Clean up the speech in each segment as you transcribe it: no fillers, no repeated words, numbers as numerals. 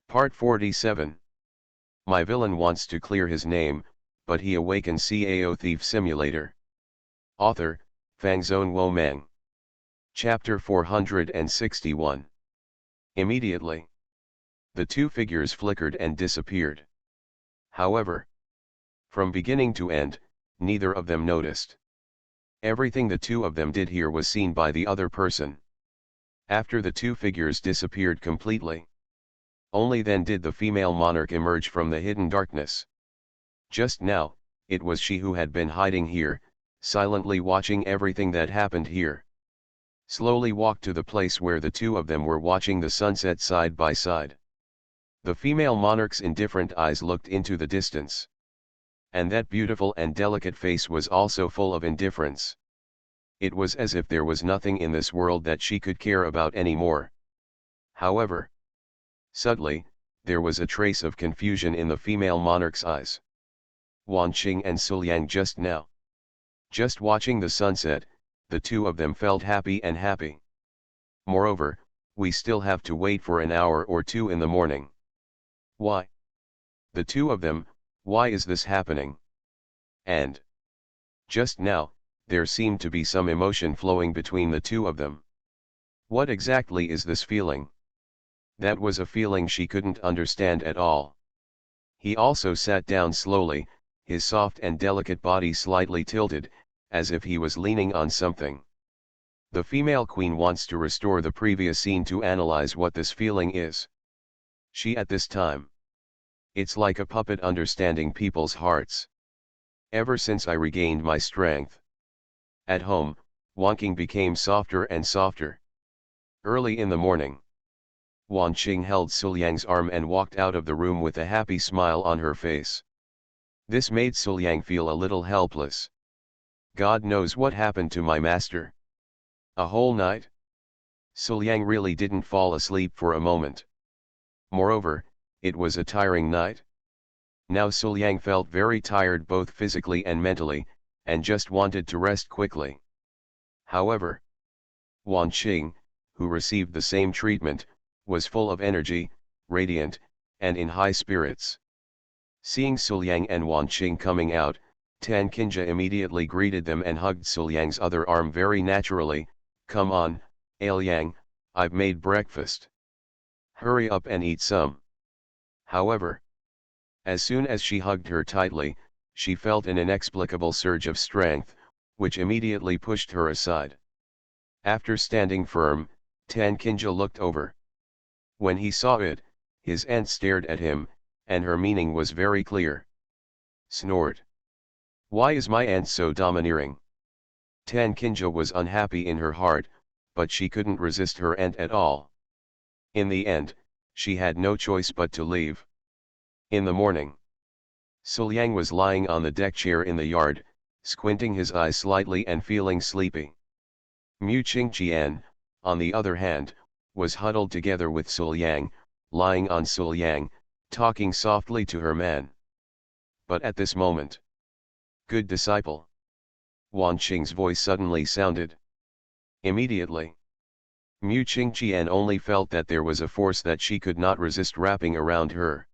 Part 47. My villain wants to clear his name, but he awakens Cao Thief Simulator. Author, Fangzone Womang. Chapter 461. Immediately, the two figures flickered and disappeared. However, from beginning to end, neither of them noticed. Everything the two of them did here was seen by the other person. After the two figures disappeared completely, only then did the female monarch emerge from the hidden darkness. Just now, it was she who had been hiding here, silently watching everything that happened here. Slowly walked to the place where the two of them were watching the sunset side by side. The female monarch's indifferent eyes looked into the distance. And that beautiful and delicate face was also full of indifference. It was as if there was nothing in this world that she could care about anymore. However, suddenly, there was a trace of confusion in the female monarch's eyes. Wanqing and Suliang just watching the sunset, the two of them felt happy and happy. Moreover, we still have to wait for an hour or two in the morning. Why? The two of them, why is this happening? And just now, there seemed to be some emotion flowing between the two of them. What exactly is this feeling? That was a feeling she couldn't understand at all. He also sat down slowly, his soft and delicate body slightly tilted, as if he was leaning on something. The female queen wants to restore the previous scene to analyze what this feeling is. She at this time. It's like a puppet understanding people's hearts. Ever since I regained my strength. At home, Wanqing became softer and softer. Early in the morning, Wanqing held Suliang's arm and walked out of the room with a happy smile on her face. This made Suliang feel a little helpless. God knows what happened to my master. A whole night? Suliang really didn't fall asleep for a moment. Moreover, it was a tiring night. Now Suliang felt very tired both physically and mentally, and just wanted to rest quickly. However, Wanqing, who received the same treatment, was full of energy, radiant, and in high spirits. Seeing Suliang and Wanqing coming out, Tan Qinja immediately greeted them and hugged Suliang's other arm very naturally. Come on, Ailiang, I've made breakfast. Hurry up and eat some. However, as soon as she hugged her tightly, she felt an inexplicable surge of strength, which immediately pushed her aside. After standing firm, Tan Qinja looked over. When he saw it, his aunt stared at him, and her meaning was very clear. Snort. Why is my aunt so domineering? Tan Qinja was unhappy in her heart, but she couldn't resist her aunt at all. In the end, she had no choice but to leave. In the morning, Suliang was lying on the deck chair in the yard, squinting his eyes slightly and feeling sleepy. Mu Qingqian, on the other hand, was huddled together with Suliang, lying on Suliang, talking softly to her man. But at this moment, good disciple, Wanqing's voice suddenly sounded. Immediately, Mu Qingqian only felt that there was a force that she could not resist wrapping around her.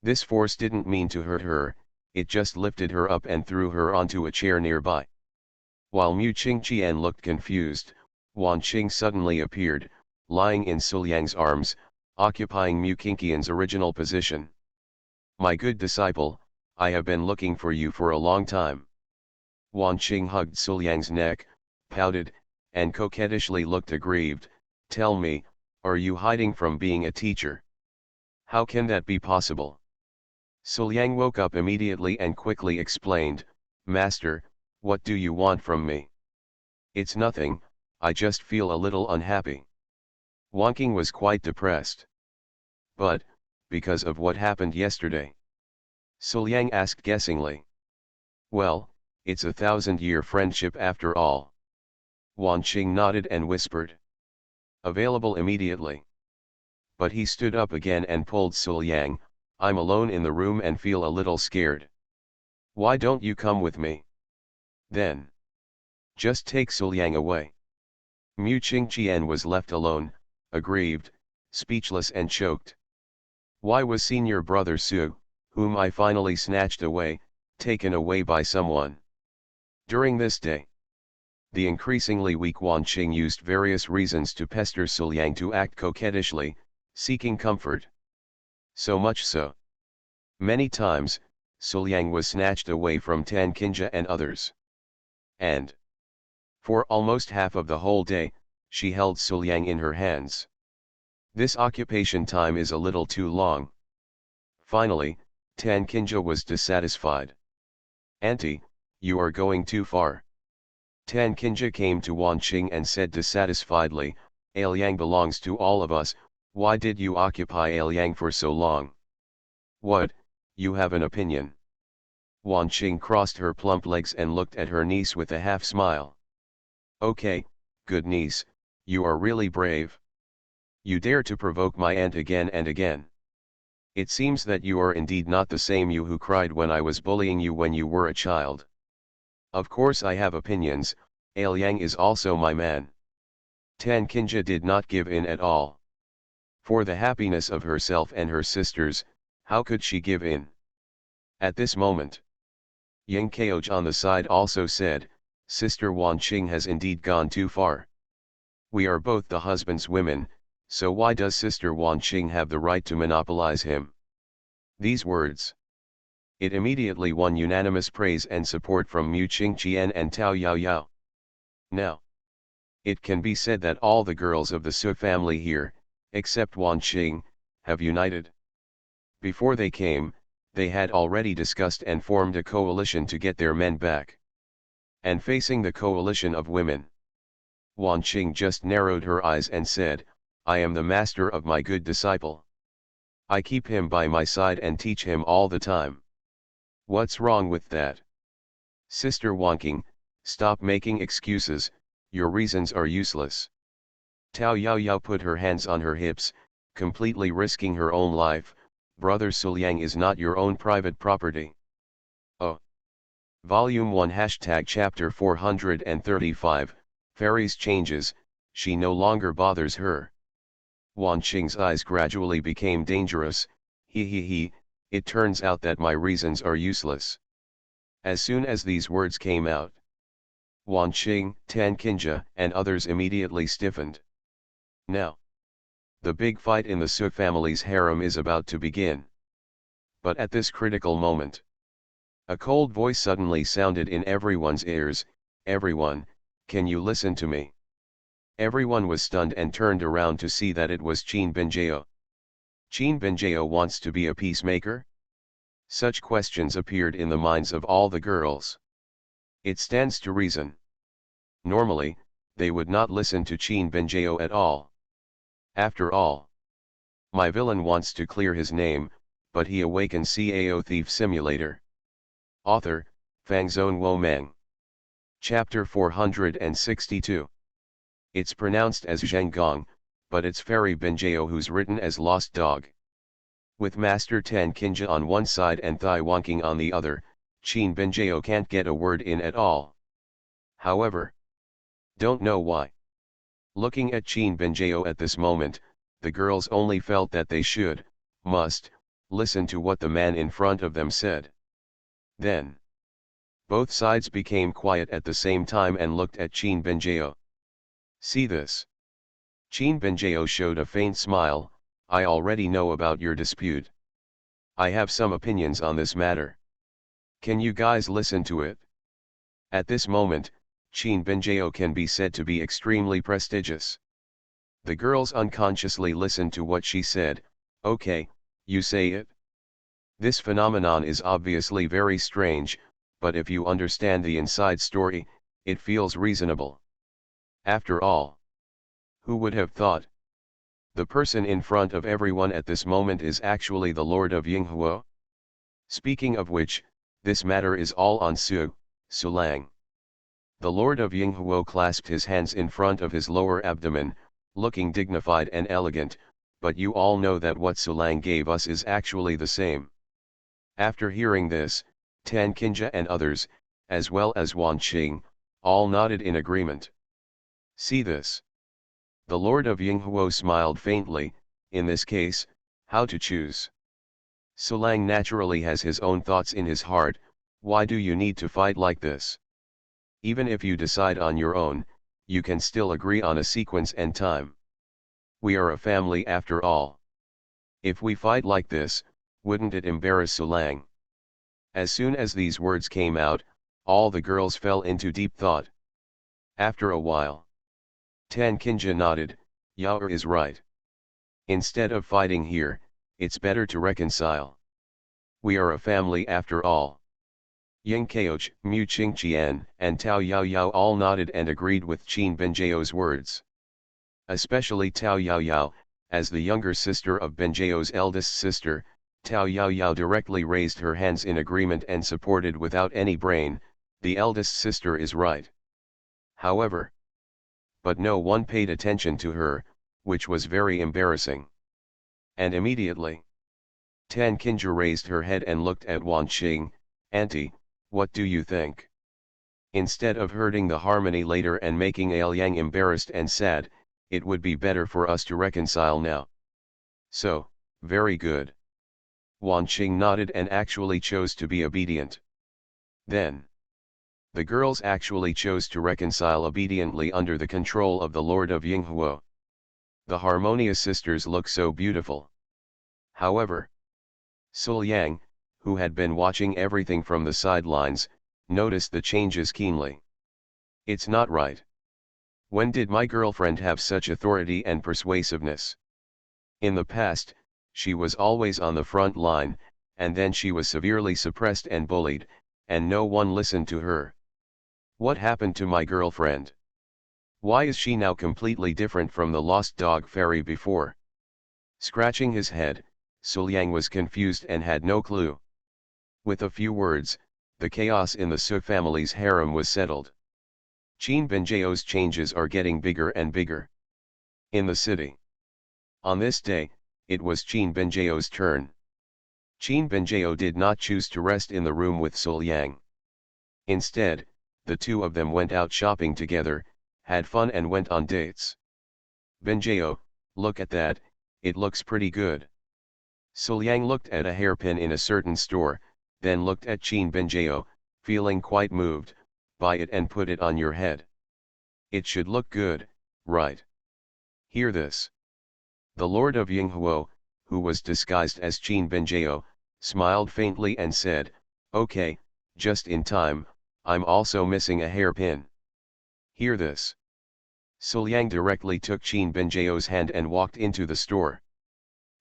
This force didn't mean to hurt her, it just lifted her up and threw her onto a chair nearby. While Mu Qingqian looked confused, Wanqing suddenly appeared, lying in Suliang's arms, occupying Mu Qingqian's original position. My good disciple, I have been looking for you for a long time. Wanqing hugged Suliang's neck, pouted, and coquettishly looked aggrieved. Tell me, are you hiding from being a teacher? How can that be possible? Suliang woke up immediately and quickly explained, Master, what do you want from me? It's nothing, I just feel a little unhappy. Wanqing was quite depressed. But, because of what happened yesterday? Suliang asked guessingly. Well, it's a 1,000-year friendship after all. Wanqing nodded and whispered. Available immediately. But he stood up again and pulled Suliang. I'm alone in the room and feel a little scared. Why don't you come with me? Then, just take Suliang away. Mu Qingqian was left alone, aggrieved, speechless and choked. Why was senior brother Su, whom I finally snatched away, taken away by someone? During this day, the increasingly weak Wan Qing used various reasons to pester Suliang to act coquettishly, seeking comfort. So much so. Many times, Suliang was snatched away from Tan Kinja and others. And, for almost half of the whole day, she held Suliang in her hands. This occupation time is a little too long. Finally, Tan Kinja was dissatisfied. Auntie, you are going too far. Tan Kinja came to Wan Qing and said dissatisfiedly, Ailiang belongs to all of us, why did you occupy Ailiang for so long? What, you have an opinion? Wan Qing crossed her plump legs and looked at her niece with a half smile. Okay, good niece, you are really brave. You dare to provoke my aunt again and again. It seems that you are indeed not the same you who cried when I was bullying you when you were a child. Of course I have opinions, Ailiang is also my man. Tan Kinja did not give in at all. For the happiness of herself and her sisters, how could she give in? At this moment, Ying Kaoj on the side also said, Sister Wan Qing has indeed gone too far. We are both the husband's women, so why does Sister Wan Qing have the right to monopolize him? These words. It immediately won unanimous praise and support from Mu Qingqian and Tao Yao Yao. Now, it can be said that all the girls of the Su family here, except Wan Qing, have united. Before they came, they had already discussed and formed a coalition to get their men back. And facing the coalition of women, Wan Qing just narrowed her eyes and said, I am the master of my good disciple. I keep him by my side and teach him all the time. What's wrong with that? Sister Wan Qing, stop making excuses, your reasons are useless. Tao Yao Yao put her hands on her hips, completely risking her own life. Brother Suliang is not your own private property. Oh. Volume 1 Chapter 435, Fairies changes, she no longer bothers her. Wan Qing's eyes gradually became dangerous, he, it turns out that my reasons are useless. As soon as these words came out, Wan Qing, Tan Kinja, and others immediately stiffened. Now, the big fight in the Su family's harem is about to begin. But at this critical moment, a cold voice suddenly sounded in everyone's ears, everyone, can you listen to me? Everyone was stunned and turned around to see that it was Qin Benjao. Qin Benjao wants to be a peacemaker? Such questions appeared in the minds of all the girls. It stands to reason. Normally, they would not listen to Qin Benjao at all. After all, my villain wants to clear his name, but he awakens Cao Thief Simulator. Author, Fangzone Womang. Chapter 462. It's pronounced as Zhenggong, but it's Fairy Benjao who's written as Lost Dog. With Master Tan Kinja on one side and Thai Wanking on the other, Qin Benjao can't get a word in at all. However, don't know why. Looking at Qin Benjao at this moment, the girls only felt that they must, listen to what the man in front of them said. Then, both sides became quiet at the same time and looked at Qin Benjao. See this? Qin Benjao showed a faint smile, I already know about your dispute. I have some opinions on this matter. Can you guys listen to it? At this moment, Qin Benjao can be said to be extremely prestigious. The girls unconsciously listened to what she said, okay, you say it. This phenomenon is obviously very strange, but if you understand the inside story, it feels reasonable. After all, who would have thought? The person in front of everyone at this moment is actually the Lord of Yinghuo. Speaking of which, this matter is all on Sulang. The Lord of Yinghuo clasped his hands in front of his lower abdomen, looking dignified and elegant, but you all know that what Sulang gave us is actually the same. After hearing this, Tan Kinja and others, as well as Wan Qing, all nodded in agreement. See this? The Lord of Yinghuo smiled faintly, in this case, How to choose? Sulang naturally has his own thoughts in his heart. Why do you need to fight like this? Even if you decide on your own, you can still agree on a sequence and time. We are a family after all. If we fight like this, wouldn't it embarrass Sulang? As soon as these words came out, all the girls fell into deep thought. After a while, Tan Kinja nodded. Yao is right. Instead of fighting here, it's better to reconcile. We are a family after all. Ying Kaoch, Mu Qingqian, and Tao Yao Yao all nodded and agreed with Qin Benjao's words. Especially Tao Yao Yao, as the younger sister of Benjao's eldest sister, Tao Yao Yao directly raised her hands in agreement and supported without any brain. The eldest sister is right. However, but no one paid attention to her, which was very embarrassing. And immediately, Tan Kinja raised her head and looked at Wan Qing. Auntie, what do you think? Instead of hurting the harmony later and making Aoyang embarrassed and sad, it would be better for us to reconcile now. So, very good. Wan Qing nodded and actually chose to be obedient. Then, the girls actually chose to reconcile obediently under the control of the Lord of Yinghuo. The harmonious sisters look so beautiful. However, Suliang, who had been watching everything from the sidelines, noticed the changes keenly. It's not right. When did my girlfriend have such authority and persuasiveness? In the past, she was always on the front line, and then she was severely suppressed and bullied, and no one listened to her. What happened to my girlfriend? Why is she now completely different from the lost dog fairy before? Scratching his head, Suliang was confused and had no clue. With a few words, the chaos in the Su family's harem was settled. Qin Benjao's changes are getting bigger and bigger. In the city. On this day, it was Qin Benjao's turn. Qin Benjao did not choose to rest in the room with Suliang. Instead, the two of them went out shopping together, had fun and went on dates. Benjao, look at that, it looks pretty good. Suliang looked at a hairpin in a certain store, then looked at Qin Benjao, feeling quite moved. Buy it and put it on your head. It should look good, right? Hear this. The Lord of Yinghuo, who was disguised as Qin Benjao, smiled faintly and said, okay, just in time, I'm also missing a hairpin. Hear this. Suliang directly took Qin Benjao's hand and walked into the store.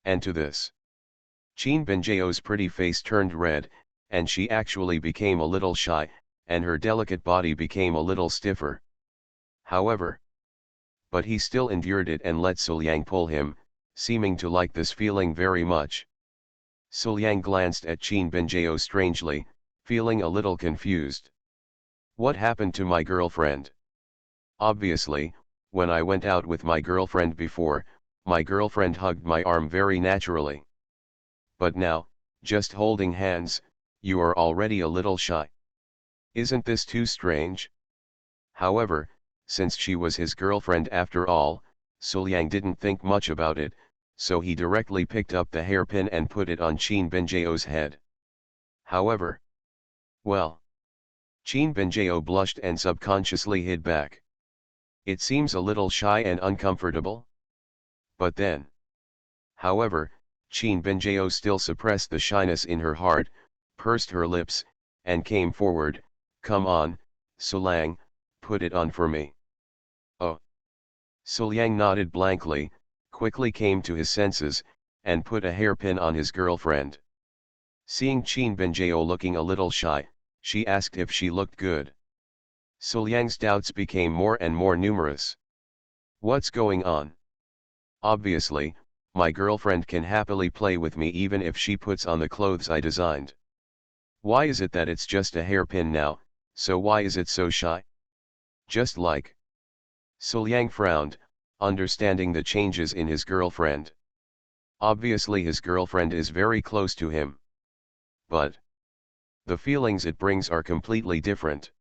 And to this, Qin Benjao's pretty face turned red, and she actually became a little shy, and her delicate body became a little stiffer. However, but he still endured it and let Suliang pull him, seeming to like this feeling very much. Suliang glanced at Qin Benjao strangely, feeling a little confused. What happened to my girlfriend? Obviously, when I went out with my girlfriend before, my girlfriend hugged my arm very naturally. But now, just holding hands, you are already a little shy. Isn't this too strange? However, since she was his girlfriend after all, Suliang didn't think much about it, so he directly picked up the hairpin and put it on Qin Benjao's head. However, well, Qin Benjao blushed and subconsciously hid back. It seems a little shy and uncomfortable. But then, however, Qin Benjao still suppressed the shyness in her heart, pursed her lips, and came forward. Come on, Suliang, put it on for me. Oh. Suliang nodded blankly, quickly came to his senses, and put a hairpin on his girlfriend. Seeing Qin Benjao looking a little shy, she asked if she looked good. Suliang's doubts became more and more numerous. What's going on? Obviously, my girlfriend can happily play with me even if she puts on the clothes I designed. Why is it that it's just a hairpin now, so why is it so shy? Just like. Suliang frowned, understanding the changes in his girlfriend. Obviously his girlfriend is very close to him. But the feelings it brings are completely different.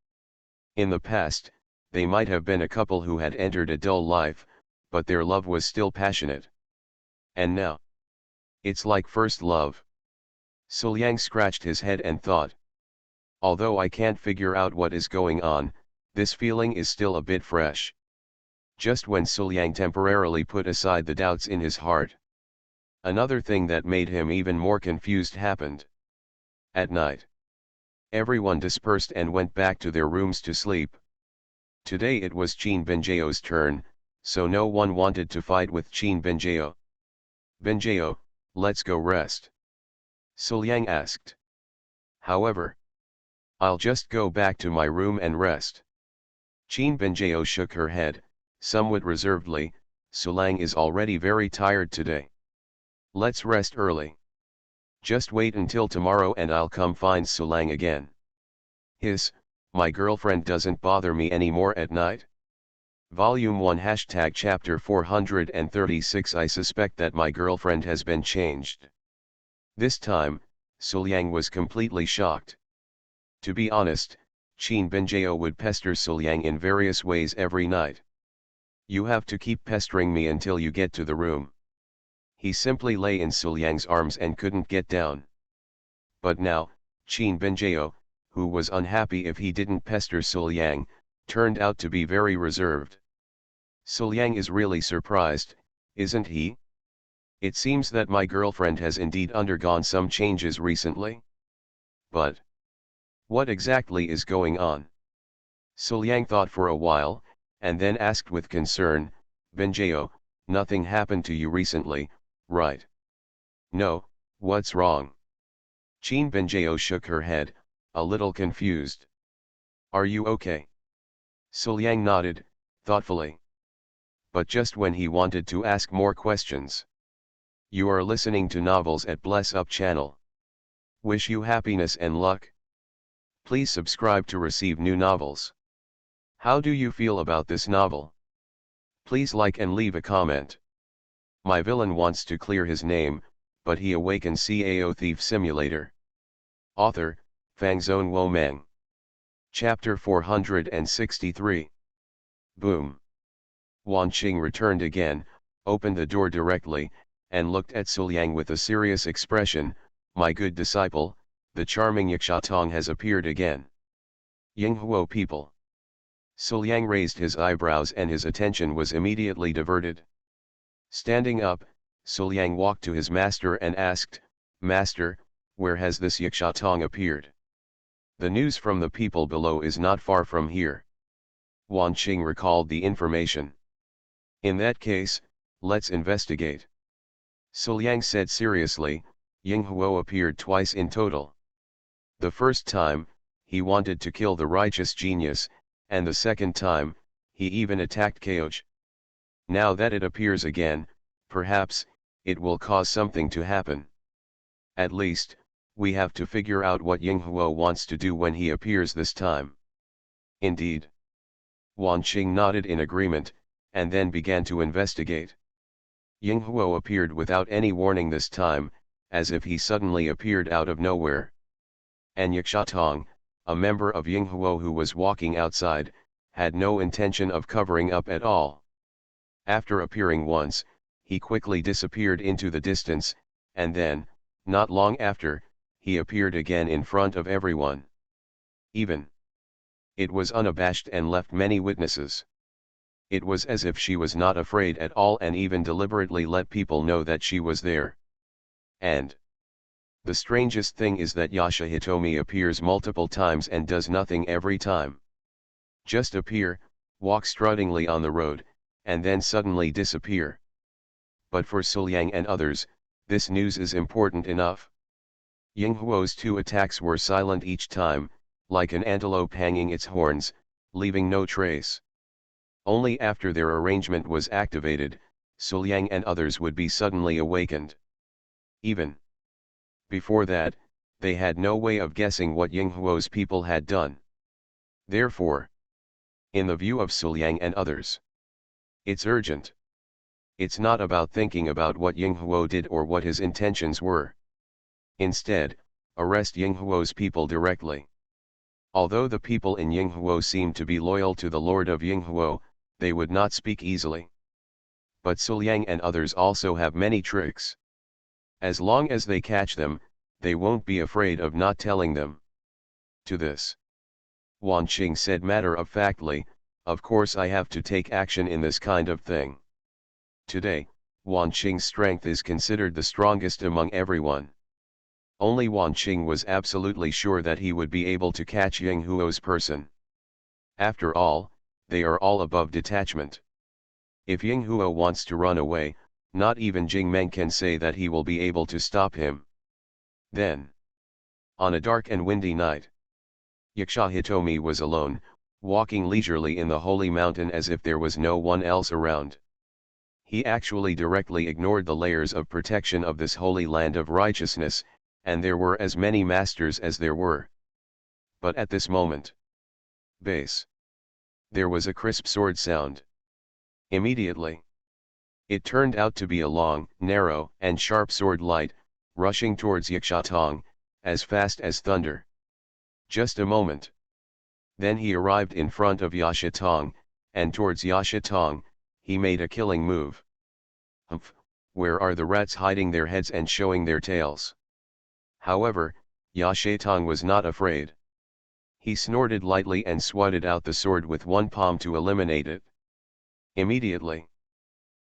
In the past, they might have been a couple who had entered a dull life, but their love was still passionate. And now, It's like first love. Su Liang scratched his head and thought. Although I can't figure out what is going on, this feeling is still a bit fresh. Just when Su Liang temporarily put aside the doubts in his heart, another thing that made him even more confused happened. At night, everyone dispersed and went back to their rooms to sleep. Today it was Qin Binjao's turn, so no one wanted to fight with Qin Binjao. Binjao, let's go rest, Su Liang asked. However, I'll just go back to my room and rest. Qin Binjao shook her head, somewhat reservedly. Su Liang is already very tired today. Let's rest early. Just wait until tomorrow and I'll come find Su Liang again. My girlfriend doesn't bother me anymore at night. Volume 1 Chapter 436 I suspect that my girlfriend has been changed. This time, Su Liang was completely shocked. To be honest, Qin Binjao would pester Su Liang in various ways every night. You have to keep pestering me until you get to the room. He simply lay in Su Liang's arms and couldn't get down. But now, Qin Binjao, who was unhappy if he didn't pester Su Liang, turned out to be very reserved. Su Liang is really surprised, isn't he? It seems that my girlfriend has indeed undergone some changes recently. But what exactly is going on? Su Liang thought for a while, and then asked with concern, Binjao, nothing happened to you recently, right? No, what's wrong? Qin Binjao shook her head, a little confused. Are you okay? Su Liang nodded, thoughtfully. But just when he wanted to ask more questions. You are listening to Novels at Bless Up channel. Wish you happiness and luck. Please subscribe to receive new novels. How do you feel about this novel? Please like and leave a comment. My villain wants to clear his name, but he awakens Cao Thief Simulator. Author, Fangzone Womeng. Chapter 463. Boom. Wan Qing returned again, opened the door directly, and looked at Su Liang with a serious expression. My good disciple, the charming Yakshatong has appeared again. Yinghuo people. Su Liang raised his eyebrows and his attention was immediately diverted. Standing up, Su Liang walked to his master and asked, Master, where has this Yakshatong appeared? The news from the people below is not far from here. Wan Qing recalled the information. In that case, let's investigate. Su Liang said seriously. Yinghuo appeared twice in total. The first time, he wanted to kill the righteous genius, and the second time, he even attacked Kaoj. Now that it appears again, perhaps, it will cause something to happen. At least, we have to figure out what Yinghuo wants to do when he appears this time. Indeed. Wan Qing nodded in agreement, and then began to investigate. Yinghuo appeared without any warning this time, as if he suddenly appeared out of nowhere. And Yakshatong, a member of Yinghuo who was walking outside, had no intention of covering up at all. After appearing once, he quickly disappeared into the distance, and then, not long after, he appeared again in front of everyone. It was unabashed and left many witnesses. It was as if she was not afraid at all and even deliberately let people know that she was there. And the strangest thing is that Yasha Hitomi appears multiple times and does nothing every time. Just appear, walk struttingly on the road, and then suddenly disappear. But for Su Liang and others, this news is important enough. Yinghuo's 2 attacks were silent each time, like an antelope hanging its horns, leaving no trace. Only after their arrangement was activated, Su Liang and others would be suddenly awakened. Even before that, they had no way of guessing what Yinghuo's people had done. Therefore, in the view of Su Liang and others, it's urgent. It's not about thinking about what Yinghuo did or what his intentions were. Instead, arrest Yinghuo's people directly. Although the people in Yinghuo seemed to be loyal to the Lord of Yinghuo, they would not speak easily. But Su Liang and others also have many tricks. As long as they catch them, they won't be afraid of not telling them. To this, Wan Qing said matter-of-factly, "Of course I have to take action in this kind of thing." Today, Wan Qing's strength is considered the strongest among everyone. Only Wan Qing was absolutely sure that he would be able to catch Ying Huo's person. After all, they are all above detachment. If Ying Huo wants to run away, not even Jing Meng can say that he will be able to stop him. Then, on a dark and windy night, Yaksha Hitomi was alone, walking leisurely in the holy mountain as if there was no one else around. He actually directly ignored the layers of protection of this holy land of righteousness, and there were as many masters as there were. But at this moment, base, there was a crisp sword sound. Immediately, it turned out to be a long, narrow, and sharp sword light, rushing towards Yaksha Tong, as fast as thunder. Just a moment. Then he arrived in front of Yasha Tong, and towards Yasha Tong, he made a killing move. Humph, where are the rats hiding their heads and showing their tails? However, Yasha Tong was not afraid. He snorted lightly and swatted out the sword with one palm to eliminate it. Immediately.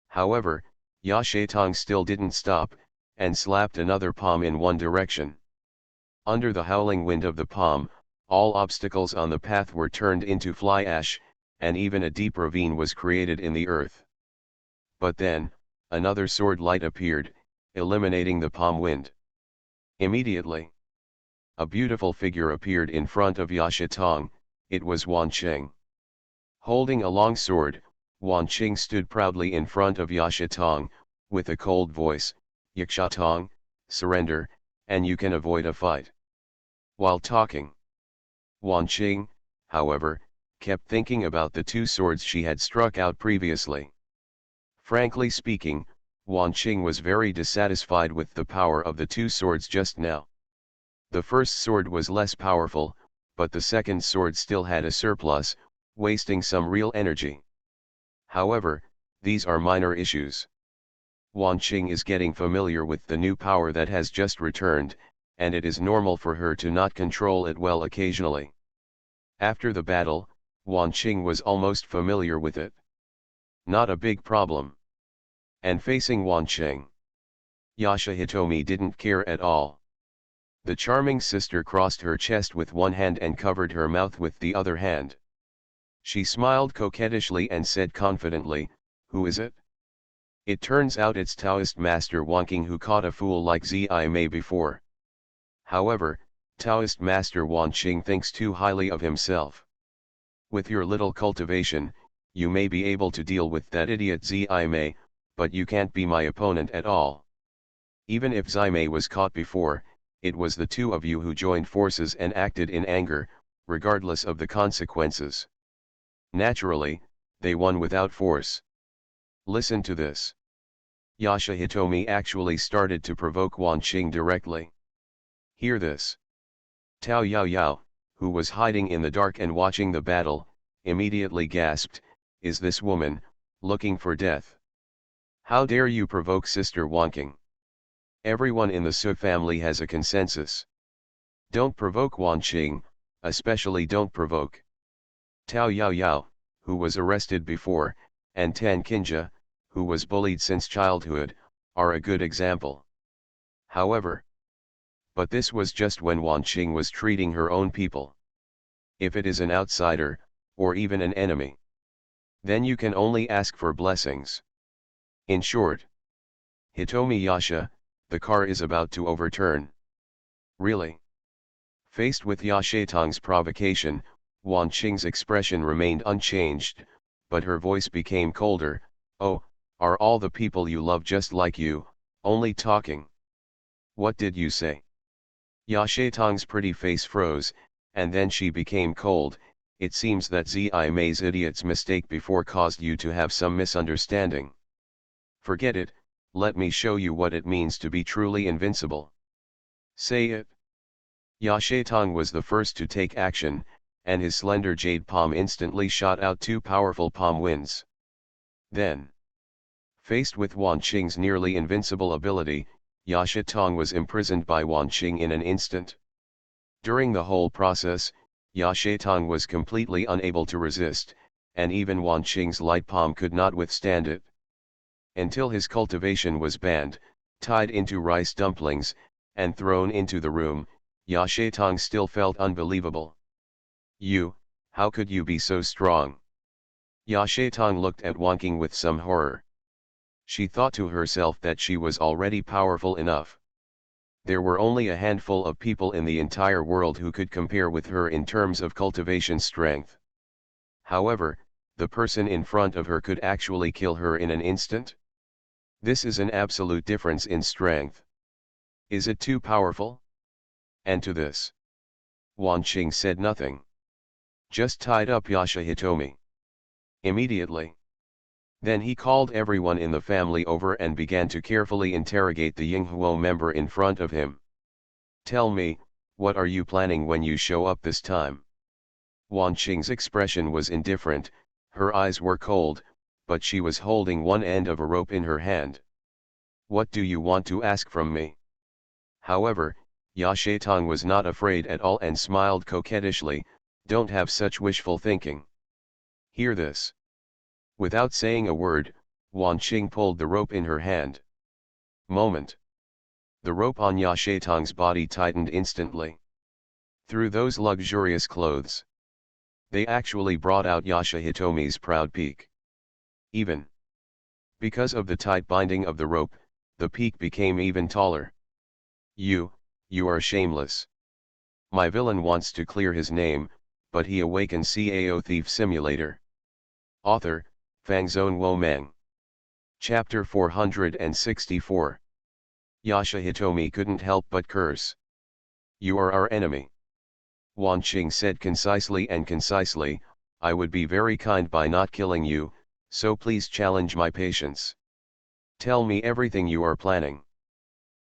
However, Yasha Tong still didn't stop, and slapped another palm in one direction. Under the howling wind of the palm, all obstacles on the path were turned into fly ash, and even a deep ravine was created in the earth. But then, another sword light appeared, eliminating the palm wind. Immediately, a beautiful figure appeared in front of Yasha Tong. It was Wan Qing. Holding a long sword, Wan Qing stood proudly in front of Yasha Tong, with a cold voice, "Yaksha Tong, surrender, and you can avoid a fight." While talking, Wan Qing, however, kept thinking about the two swords she had struck out previously. Frankly speaking, Wan Qing was very dissatisfied with the power of the two swords just now. The first sword was less powerful, but the second sword still had a surplus, wasting some real energy. However, these are minor issues. Wan Qing is getting familiar with the new power that has just returned, and it is normal for her to not control it well occasionally. After the battle, Wan Qing was almost familiar with it. Not a big problem. And facing Wan Qing, Yasha Hitomi didn't care at all. The charming sister crossed her chest with one hand and covered her mouth with the other hand. She smiled coquettishly and said confidently, "Who is it?" "It turns out it's Taoist Master Wan Qing who caught a fool like Zi Mei before." However, Taoist Master Wan Qing thinks too highly of himself. "With your little cultivation, you may be able to deal with that idiot Zi Mei, but you can't be my opponent at all. Even if Zi Mei was caught before, it was the two of you who joined forces and acted in anger, regardless of the consequences. Naturally, they won without force. Listen to this." Yasha Hitomi actually started to provoke Wan Qing directly. "Hear this." Tao Yao Yao, who was hiding in the dark and watching the battle, immediately gasped, "Is this woman looking for death? How dare you provoke Sister Wan Qing? Everyone in the Su family has a consensus. Don't provoke Wan Qing, especially don't provoke." Tao Yao Yao, who was arrested before, and Tan Kinja, who was bullied since childhood, are a good example. However, but this was just when Wan Qing was treating her own people. If it is an outsider, or even an enemy, then you can only ask for blessings. In short, Hitomi Yasha, the car is about to overturn. Really? Faced with Yasha Tong's provocation, Wan Qing's expression remained unchanged, but her voice became colder. "Oh, are all the people you love just like you, only talking? What did you say?" Yasha Tong's pretty face froze, and then she became cold. "It seems that Zi Mei's idiot's mistake before caused you to have some misunderstanding. Forget it, let me show you what it means to be truly invincible." "Say it." Yasha Tong was the first to take action, and his slender jade palm instantly shot out two powerful palm winds. Then, faced with Wan Qing's nearly invincible ability, Yasha Tong was imprisoned by Wan Qing in an instant. During the whole process, Yasha Tong was completely unable to resist, and even Wan Qing's light palm could not withstand it. Until his cultivation was banned, tied into rice dumplings, and thrown into the room, Yasha Tong still felt unbelievable. How could you be so strong? Yasha Tong looked at Wan Qing with some horror. She thought to herself that she was already powerful enough. There were only a handful of people in the entire world who could compare with her in terms of cultivation strength. However, the person in front of her could actually kill her in an instant. This is an absolute difference in strength. Is it too powerful? And to this, Wan Qing said nothing. Just tied up Yasha Hitomi. Immediately. Then he called everyone in the family over and began to carefully interrogate the Yinghuo member in front of him. Tell me, what are you planning when you show up this time? Wan Qing's expression was indifferent, her eyes were cold, but she was holding one end of a rope in her hand. What do you want to ask from me? However, Yasha Tong was not afraid at all and smiled coquettishly. Don't have such wishful thinking. Hear this. Without saying a word, Wan Qing pulled the rope in her hand. Moment. The rope on Yasha Tong's body tightened instantly. Through those luxurious clothes, they actually brought out Yasha Hitomi's proud peak. Even because of the tight binding of the rope, the peak became even taller. You are shameless. My villain wants to clear his name, but he awakens Cao Thief Simulator. Author, Fangzone Womeng. Chapter 464. Yasha Hitomi couldn't help but curse. You are our enemy. Wan Qing said concisely, I would be very kind by not killing you, so please challenge my patience. Tell me everything you are planning.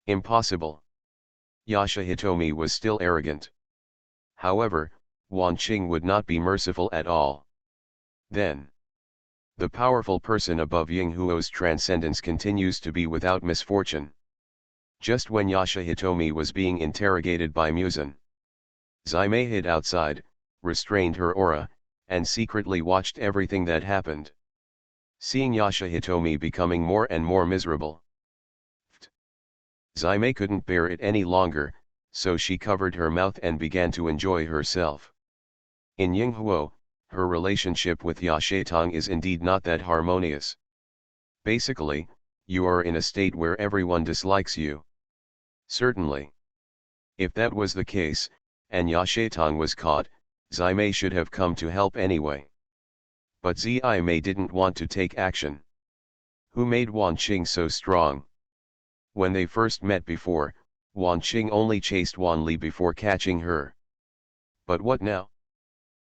Impossible. Yasha Hitomi was still arrogant. However, Wan Qing would not be merciful at all. Then, the powerful person above Yinghuo's transcendence continues to be without misfortune. Just when Yasha Hitomi was being interrogated by Muzan, Zaimei hid outside, restrained her aura, and secretly watched everything that happened. Seeing Yasha Hitomi becoming more and more miserable, Zaimei couldn't bear it any longer, so she covered her mouth and began to enjoy herself. In Yinghuo, her relationship with Yasha Tong is indeed not that harmonious. Basically, you are in a state where everyone dislikes you. Certainly. If that was the case, and Yasha Tong was caught, Zaimei should have come to help anyway. But Zaimei didn't want to take action. Who made Wan Qing so strong? When they first met before, Wan Qing only chased Wan Li before catching her. But what now?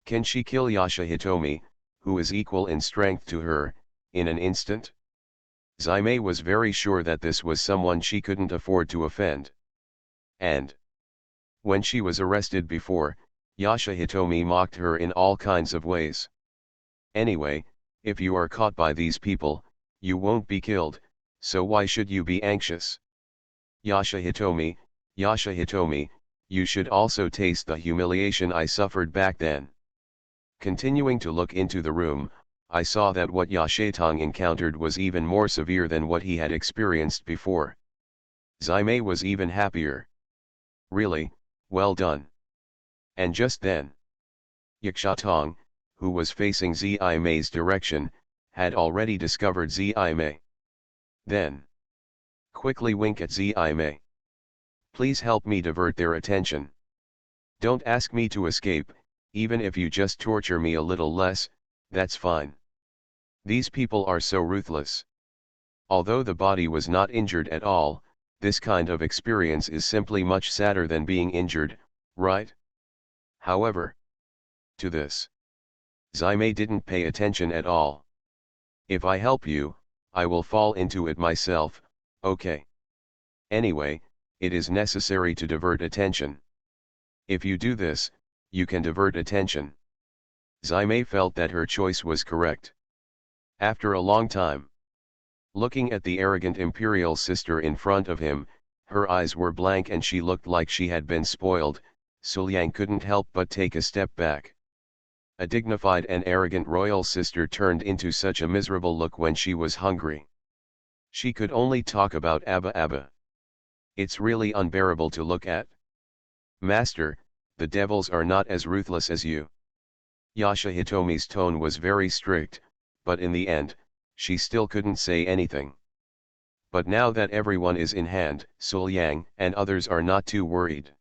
Can she kill Yasha Hitomi, who is equal in strength to her, in an instant? Zaimei was very sure that this was someone she couldn't afford to offend. And when she was arrested before, Yasha Hitomi mocked her in all kinds of ways. Anyway, if you are caught by these people, you won't be killed, so why should you be anxious? Yasha Hitomi, you should also taste the humiliation I suffered back then. Continuing to look into the room, I saw that what Yasha Tong encountered was even more severe than what he had experienced before. Zaimei was even happier. Really, well done. And just then, Yasha Tong, who was facing Zaimei's direction, had already discovered Zaimei. Then, quickly wink at Zaimei. Please help me divert their attention. Don't ask me to escape, even if you just torture me a little less, that's fine. These people are so ruthless. Although the body was not injured at all, this kind of experience is simply much sadder than being injured, right? However, to this, Zaimei didn't pay attention at all. If I help you, I will fall into it myself, okay? Anyway, it is necessary to divert attention. If you do this, you can divert attention. Zaimei felt that her choice was correct. After a long time, looking at the arrogant imperial sister in front of him, Her eyes were blank and she looked like she had been spoiled. Suliang couldn't help but take a step back. A dignified and arrogant royal sister turned into such a miserable look when she was hungry. She could only talk about Abba Abba. It's really unbearable to look at. Master, the devils are not as ruthless as you. Yasha Hitomi's tone was very strict, but in the end, she still couldn't say anything. But now that everyone is in hand, Suliang and others are not too worried.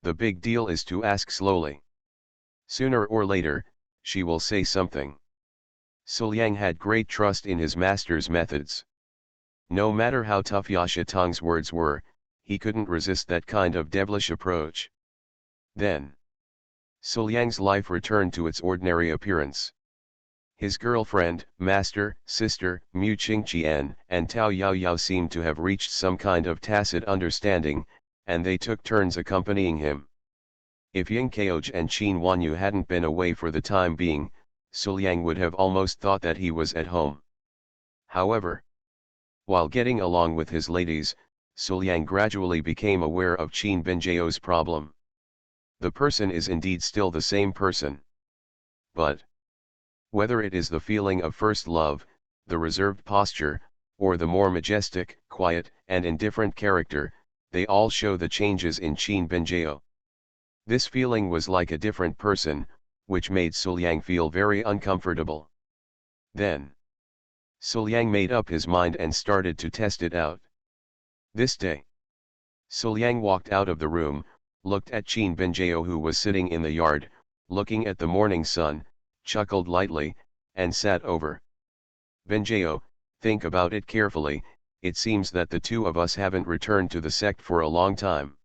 The big deal is to ask slowly. Sooner or later, she will say something. Suliang had great trust in his master's methods. No matter how tough Yasha Tong's words were, he couldn't resist that kind of devilish approach. Then, Suliang's life returned to its ordinary appearance. His girlfriend, master, sister, Mu Qingqian, and Tao Yaoyao seemed to have reached some kind of tacit understanding, and they took turns accompanying him. If Ying Kaoj and Qin Wanyu hadn't been away for the time being, Suliang would have almost thought that he was at home. However, while getting along with his ladies, Suliang gradually became aware of Qin Binjao's problem. The person is indeed still the same person. But whether it is the feeling of first love, the reserved posture, or the more majestic, quiet, and indifferent character, they all show the changes in Qin Binjao. This feeling was like a different person, which made Suliang feel very uncomfortable. Then, Suliang made up his mind and started to test it out. This day, Suliang walked out of the room, looked at Qin Binjao who was sitting in the yard, looking at the morning sun, chuckled lightly, and sat over. Binjao, think about it carefully, it seems that the two of us haven't returned to the sect for a long time.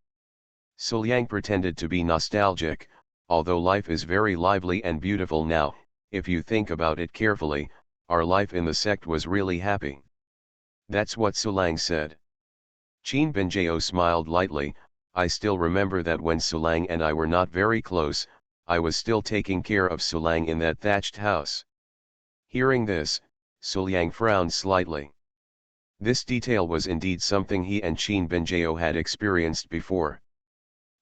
Suliang pretended to be nostalgic, although life is very lively and beautiful now, if you think about it carefully, our life in the sect was really happy. That's what Suliang said. Qin Binjao smiled lightly. I still remember that when Suliang and I were not very close, I was still taking care of Suliang in that thatched house. Hearing this, Suliang frowned slightly. This detail was indeed something he and Qin Binjao had experienced before.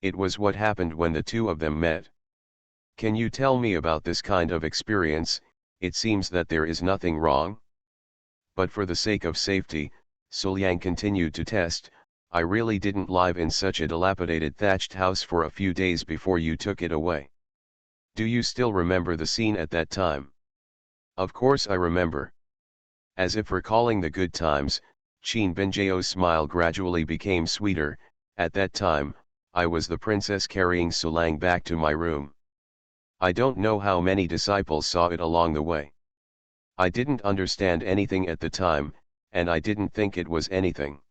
It was what happened when the two of them met. Can you tell me about this kind of experience? It seems that there is nothing wrong. But for the sake of safety, Suliang continued to test. I really didn't live in such a dilapidated thatched house for a few days before you took it away. Do you still remember the scene at that time? Of course I remember. As if recalling the good times, Qin Binjao's smile gradually became sweeter. At that time, I was the princess carrying Suliang back to my room. I don't know how many disciples saw it along the way. I didn't understand anything at the time, and I didn't think it was anything.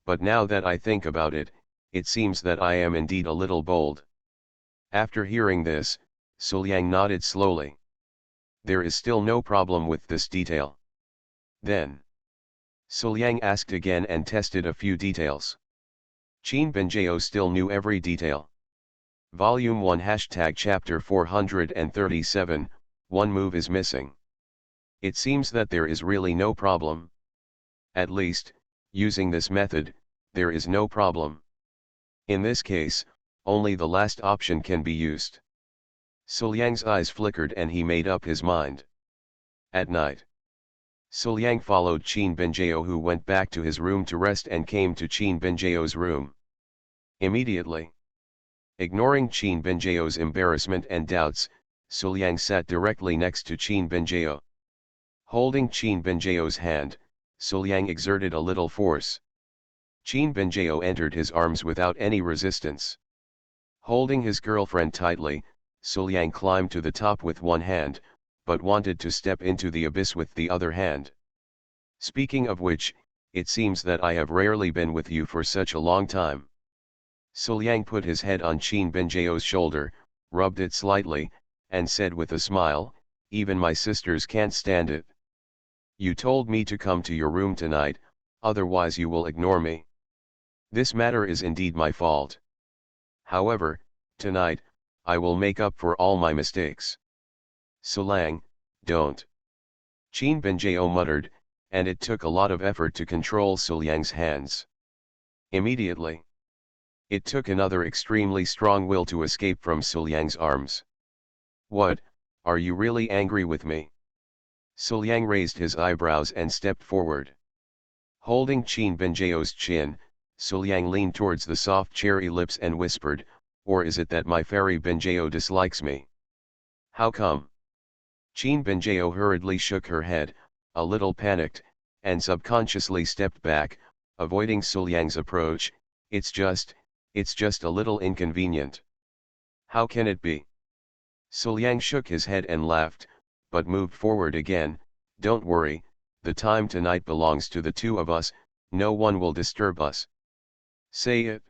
But now that I think about it, it seems that I am indeed a little bold. After hearing this, Suliang nodded slowly. There is still no problem with this detail. Then, Suliang asked again and tested a few details. Qin Binjao still knew every detail. Volume 1 Chapter 437, one move is missing. It seems that there is really no problem. At least, using this method, there is no problem. In this case, only the last option can be used. Suliang's eyes flickered and he made up his mind. At night, Suliang followed Qin Binjao who went back to his room to rest and came to Qin Binjao's room. Immediately, ignoring Qin Binjao's embarrassment and doubts, Suliang sat directly next to Qin Binjao. Holding Qin Binjao's hand, Suliang exerted a little force. Qin Binjao entered his arms without any resistance. Holding his girlfriend tightly, Suliang climbed to the top with one hand, but wanted to step into the abyss with the other hand. Speaking of which, it seems that I have rarely been with you for such a long time. Suliang put his head on Qin Binjao's shoulder, rubbed it slightly, and said with a smile, even my sisters can't stand it. You told me to come to your room tonight, otherwise you will ignore me. This matter is indeed my fault. However, tonight, I will make up for all my mistakes. Suliang, don't. Qin Binjao muttered, and it took a lot of effort to control Suliang's hands. Immediately. It took another extremely strong will to escape from Suliang's arms. What, are you really angry with me? Suliang raised his eyebrows and stepped forward. Holding Qin Benjiao's chin, Suliang leaned towards the soft cherry lips and whispered, or is it that my fairy Benjiao dislikes me? How come? Qin Benjiao hurriedly shook her head, a little panicked, and subconsciously stepped back, avoiding Suliang's approach. It's just a little inconvenient. How can it be? Suliang shook his head and laughed, but moved forward again. Don't worry, the time tonight belongs to the two of us, no one will disturb us. Say it.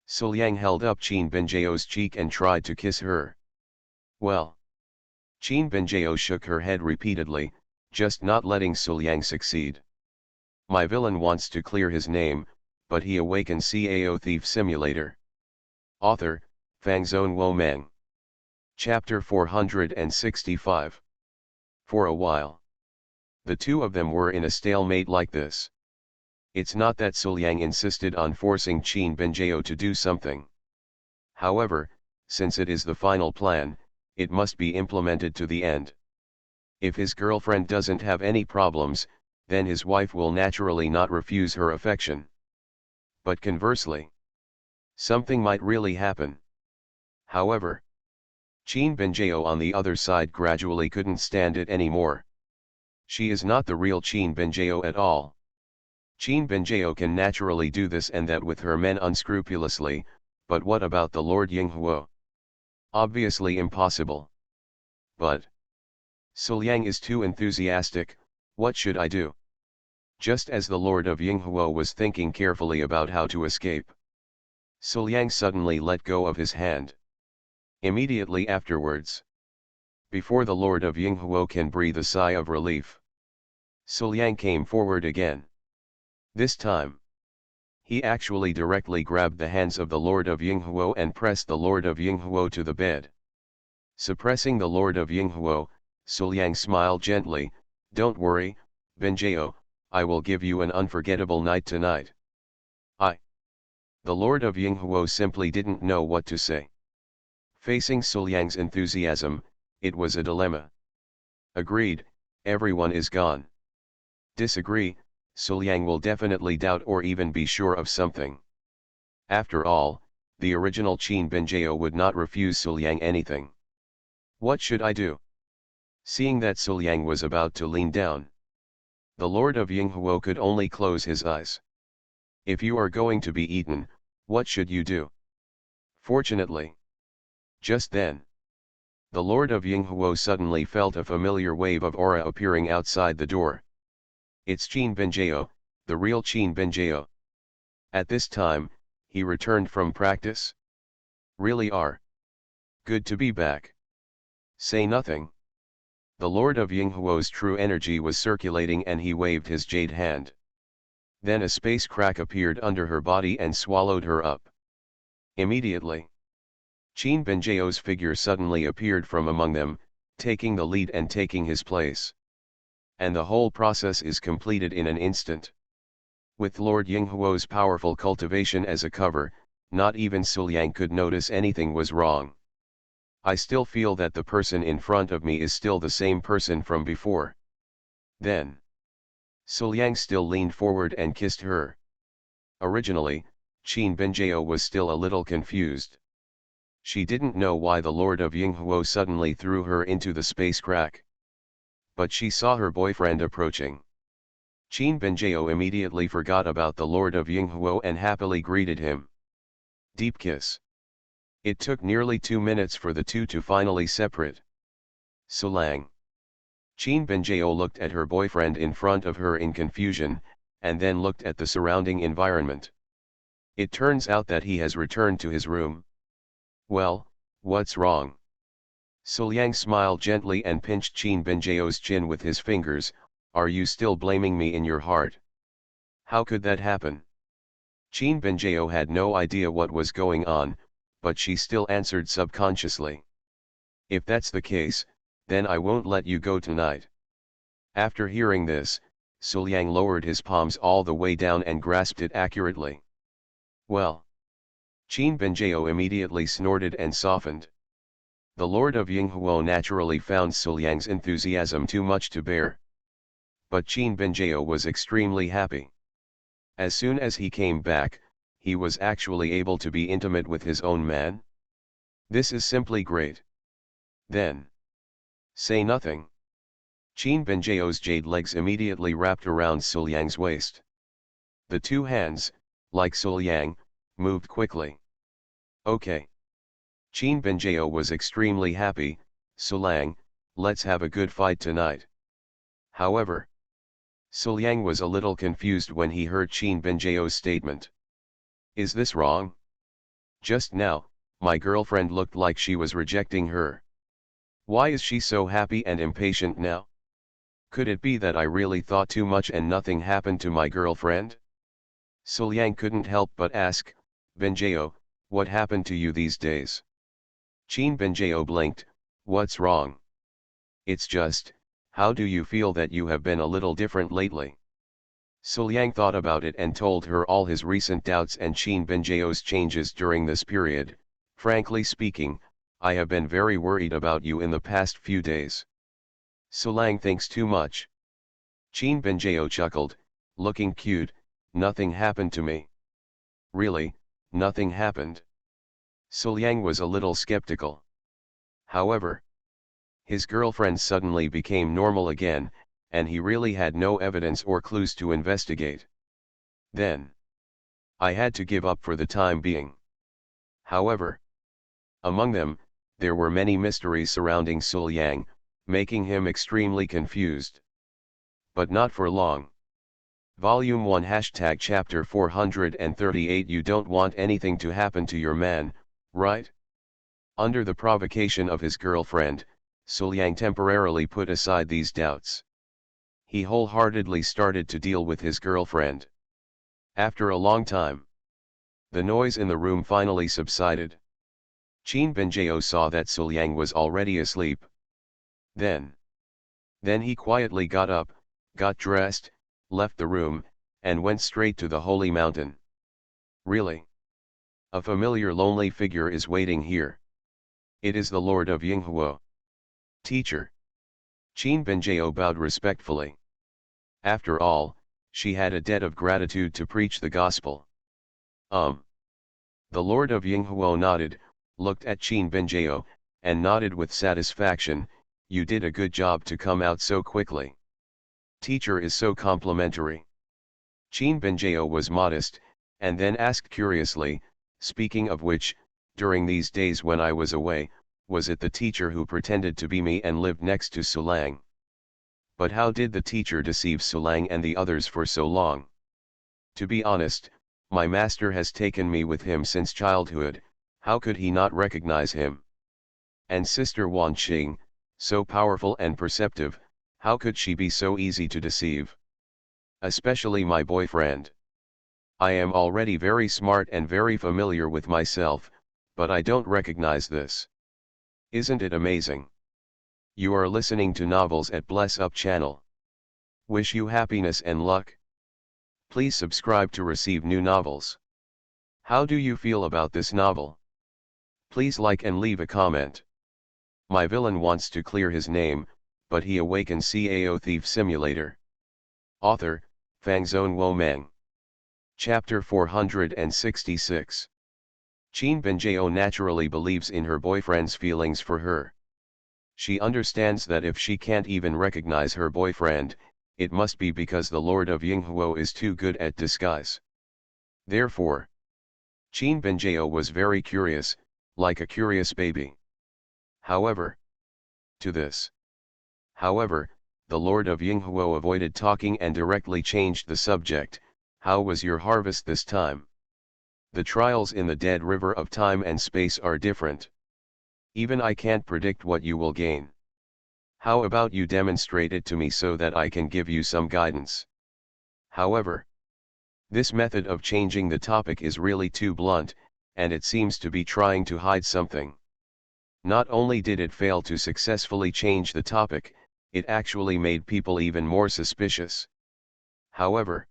Suliang held up Qin Benjiao's cheek and tried to kiss her. Well. Qin Benjiao shook her head repeatedly, just not letting Suliang succeed. My villain wants to clear his name, but he awakens Cao Thief Simulator. Author, Fangzone Womeng. Chapter 465. For a while, the two of them were in a stalemate like this. It's not that Suliang insisted on forcing Qin Benjiao to do something. However, since it is the final plan, it must be implemented to the end. If his girlfriend doesn't have any problems, then his wife will naturally not refuse her affection. But conversely, something might really happen. However, Qin Benjiao on the other side gradually couldn't stand it anymore. She is not the real Qin Benjiao at all. Qin Benjiao can naturally do this and that with her men unscrupulously, but what about the Lord Yinghuo? Obviously impossible. But Suliang is too enthusiastic. What should I do? Just as the Lord of Yinghuo was thinking carefully about how to escape, Suliang suddenly let go of his hand. Immediately afterwards, before the Lord of Yinghuo can breathe a sigh of relief, Suliang came forward again. This time, he actually directly grabbed the hands of the Lord of Yinghuo and pressed the Lord of Yinghuo to the bed. Suppressing the Lord of Yinghuo, Suliang smiled gently, don't worry, Benjiao, I will give you an unforgettable night tonight. The Lord of Yinghuo simply didn't know what to say. Facing Suliang's enthusiasm, it was a dilemma. Agreed, everyone is gone. Disagree, Suliang will definitely doubt or even be sure of something. After all, the original Qin Benjiao would not refuse Suliang anything. What should I do? Seeing that Suliang was about to lean down, the Lord of Yinghuo could only close his eyes. If you are going to be eaten, what should you do? Fortunately, just then, the Lord of Yinghuo suddenly felt a familiar wave of aura appearing outside the door. It's Qin Benjiao, the real Qin Benjiao. At this time, he returned from practice. Really are. Good to be back. Say nothing. The Lord of Yinghuo's true energy was circulating and he waved his jade hand. Then a space crack appeared under her body and swallowed her up. Immediately, Qin Benjiao's figure suddenly appeared from among them, taking the lead and taking his place. And the whole process is completed in an instant. With Lord Yinghuo's powerful cultivation as a cover, not even Suliang could notice anything was wrong. I still feel that the person in front of me is still the same person from before. Then, Suliang still leaned forward and kissed her. Originally, Qin Benjiao was still a little confused. She didn't know why the Lord of Yinghuo suddenly threw her into the space crack. But she saw her boyfriend approaching. Qin Benjiao immediately forgot about the Lord of Yinghuo and happily greeted him. Deep kiss. It took nearly 2 minutes for the two to finally separate. Suliang. Qin Benjiao looked at her boyfriend in front of her in confusion, and then looked at the surrounding environment. It turns out that he has returned to his room. Well, what's wrong? Suliang smiled gently and pinched Qin Benjiao's chin with his fingers. Are you still blaming me in your heart? How could that happen? Qin Benjiao had no idea what was going on, but she still answered subconsciously. If that's the case, then I won't let you go tonight. After hearing this, Suliang lowered his palms all the way down and grasped it accurately. Well. Qin Benjao immediately snorted and softened. The Lord of Yinghuo naturally found Suliang's enthusiasm too much to bear. But Qin Benjao was extremely happy. As soon as he came back, he was actually able to be intimate with his own man. This is simply great. Then. Say nothing. Qin Benjao's jade legs immediately wrapped around Suliang's waist. The two hands, like Suliang, moved quickly. Okay. Qin Benjao was extremely happy. Suliang, let's have a good fight tonight. However, Suliang was a little confused when he heard Qin Benjao's statement. Is this wrong? Just now, my girlfriend looked like she was rejecting her. Why is she so happy and impatient now? Could it be that I really thought too much and nothing happened to my girlfriend? Suliang couldn't help but ask, Benjao, what happened to you these days? Qin Benjao blinked, what's wrong? It's just, how do you feel that you have been a little different lately? Suliang thought about it and told her all his recent doubts and Qin Benjao's changes during this period. Frankly speaking, I have been very worried about you in the past few days. Suliang thinks too much. Qin Benjao chuckled, looking cute, nothing happened to me. Really, nothing happened? Suliang was a little skeptical. However, his girlfriend suddenly became normal again, and he really had no evidence or clues to investigate. Then, I had to give up for the time being. However, among them, there were many mysteries surrounding Suliang, making him extremely confused. But not for long. Volume 1 # Chapter 438 You don't want anything to happen to your man, right? Under the provocation of his girlfriend, Suliang temporarily put aside these doubts. He wholeheartedly started to deal with his girlfriend. After a long time, the noise in the room finally subsided. Qin Benjao saw that Suliang was already asleep. Then he quietly got up, got dressed, left the room, and went straight to the holy mountain. Really? A familiar lonely figure is waiting here. It is the Lord of Yinghuo. Teacher. Qin Benjao bowed respectfully. After all, she had a debt of gratitude to preach the gospel. The Lord of Yinghuo nodded, looked at Qin Benjao, and nodded with satisfaction, you did a good job to come out so quickly. Teacher is so complimentary. Qin Benjao was modest, and then asked curiously, speaking of which, during these days when I was away, was it the teacher who pretended to be me and lived next to Suliang? But how did the teacher deceive Suliang and the others for so long? To be honest, my master has taken me with him since childhood, how could he not recognize him? And Sister Wan Qing, so powerful and perceptive, how could she be so easy to deceive? Especially my boyfriend. I am already very smart and very familiar with myself, but I don't recognize this. Isn't it amazing? You are listening to Novels at Bless Up channel. Wish you happiness and luck. Please subscribe to receive new novels. How do you feel about this novel? Please like and leave a comment. My villain wants to clear his name, but he awakens Cao Thief Simulator. Author, Fangzone Womeng. Chapter 466. Qin Benjao naturally believes in her boyfriend's feelings for her. She understands that if she can't even recognize her boyfriend, it must be because the Lord of Yinghuo is too good at disguise. Therefore, Qin Benjao was very curious, like a curious baby. However, the Lord of Yinghuo avoided talking and directly changed the subject. How was your harvest this time? The trials in the dead river of time and space are different. Even I can't predict what you will gain. How about you demonstrate it to me so that I can give you some guidance? However, this method of changing the topic is really too blunt, and it seems to be trying to hide something. Not only did it fail to successfully change the topic, it actually made people even more suspicious. However,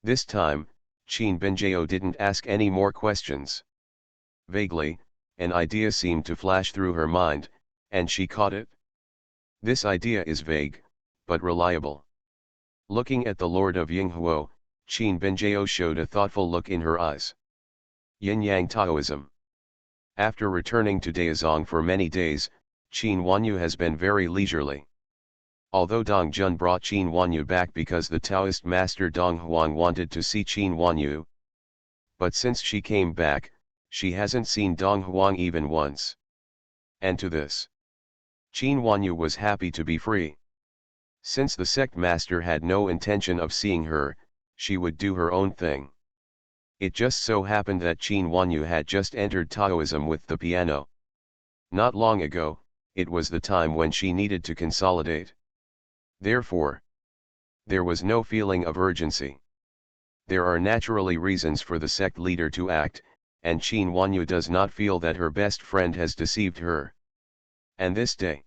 this time, Qin Binjao didn't ask any more questions. Vaguely, an idea seemed to flash through her mind, and she caught it. This idea is vague, but reliable. Looking at the Lord of Yinghuo, Qin Binjao showed a thoughtful look in her eyes. Yin-Yang Taoism. After returning to Daozong for many days, Qin Wanyu has been very leisurely. Although Dong Jun brought Qin Wanyu back because the Taoist master Dong Huang wanted to see Qin Wanyu. But since she came back, she hasn't seen Dong Huang even once. And to this, Qin Wanyu was happy to be free. Since the sect master had no intention of seeing her, she would do her own thing. It just so happened that Qin Wanyu had just entered Taoism with the piano. Not long ago, it was the time when she needed to consolidate. Therefore, there was no feeling of urgency. There are naturally reasons for the sect leader to act, and Qin Wanyu does not feel that her best friend has deceived her. And this day,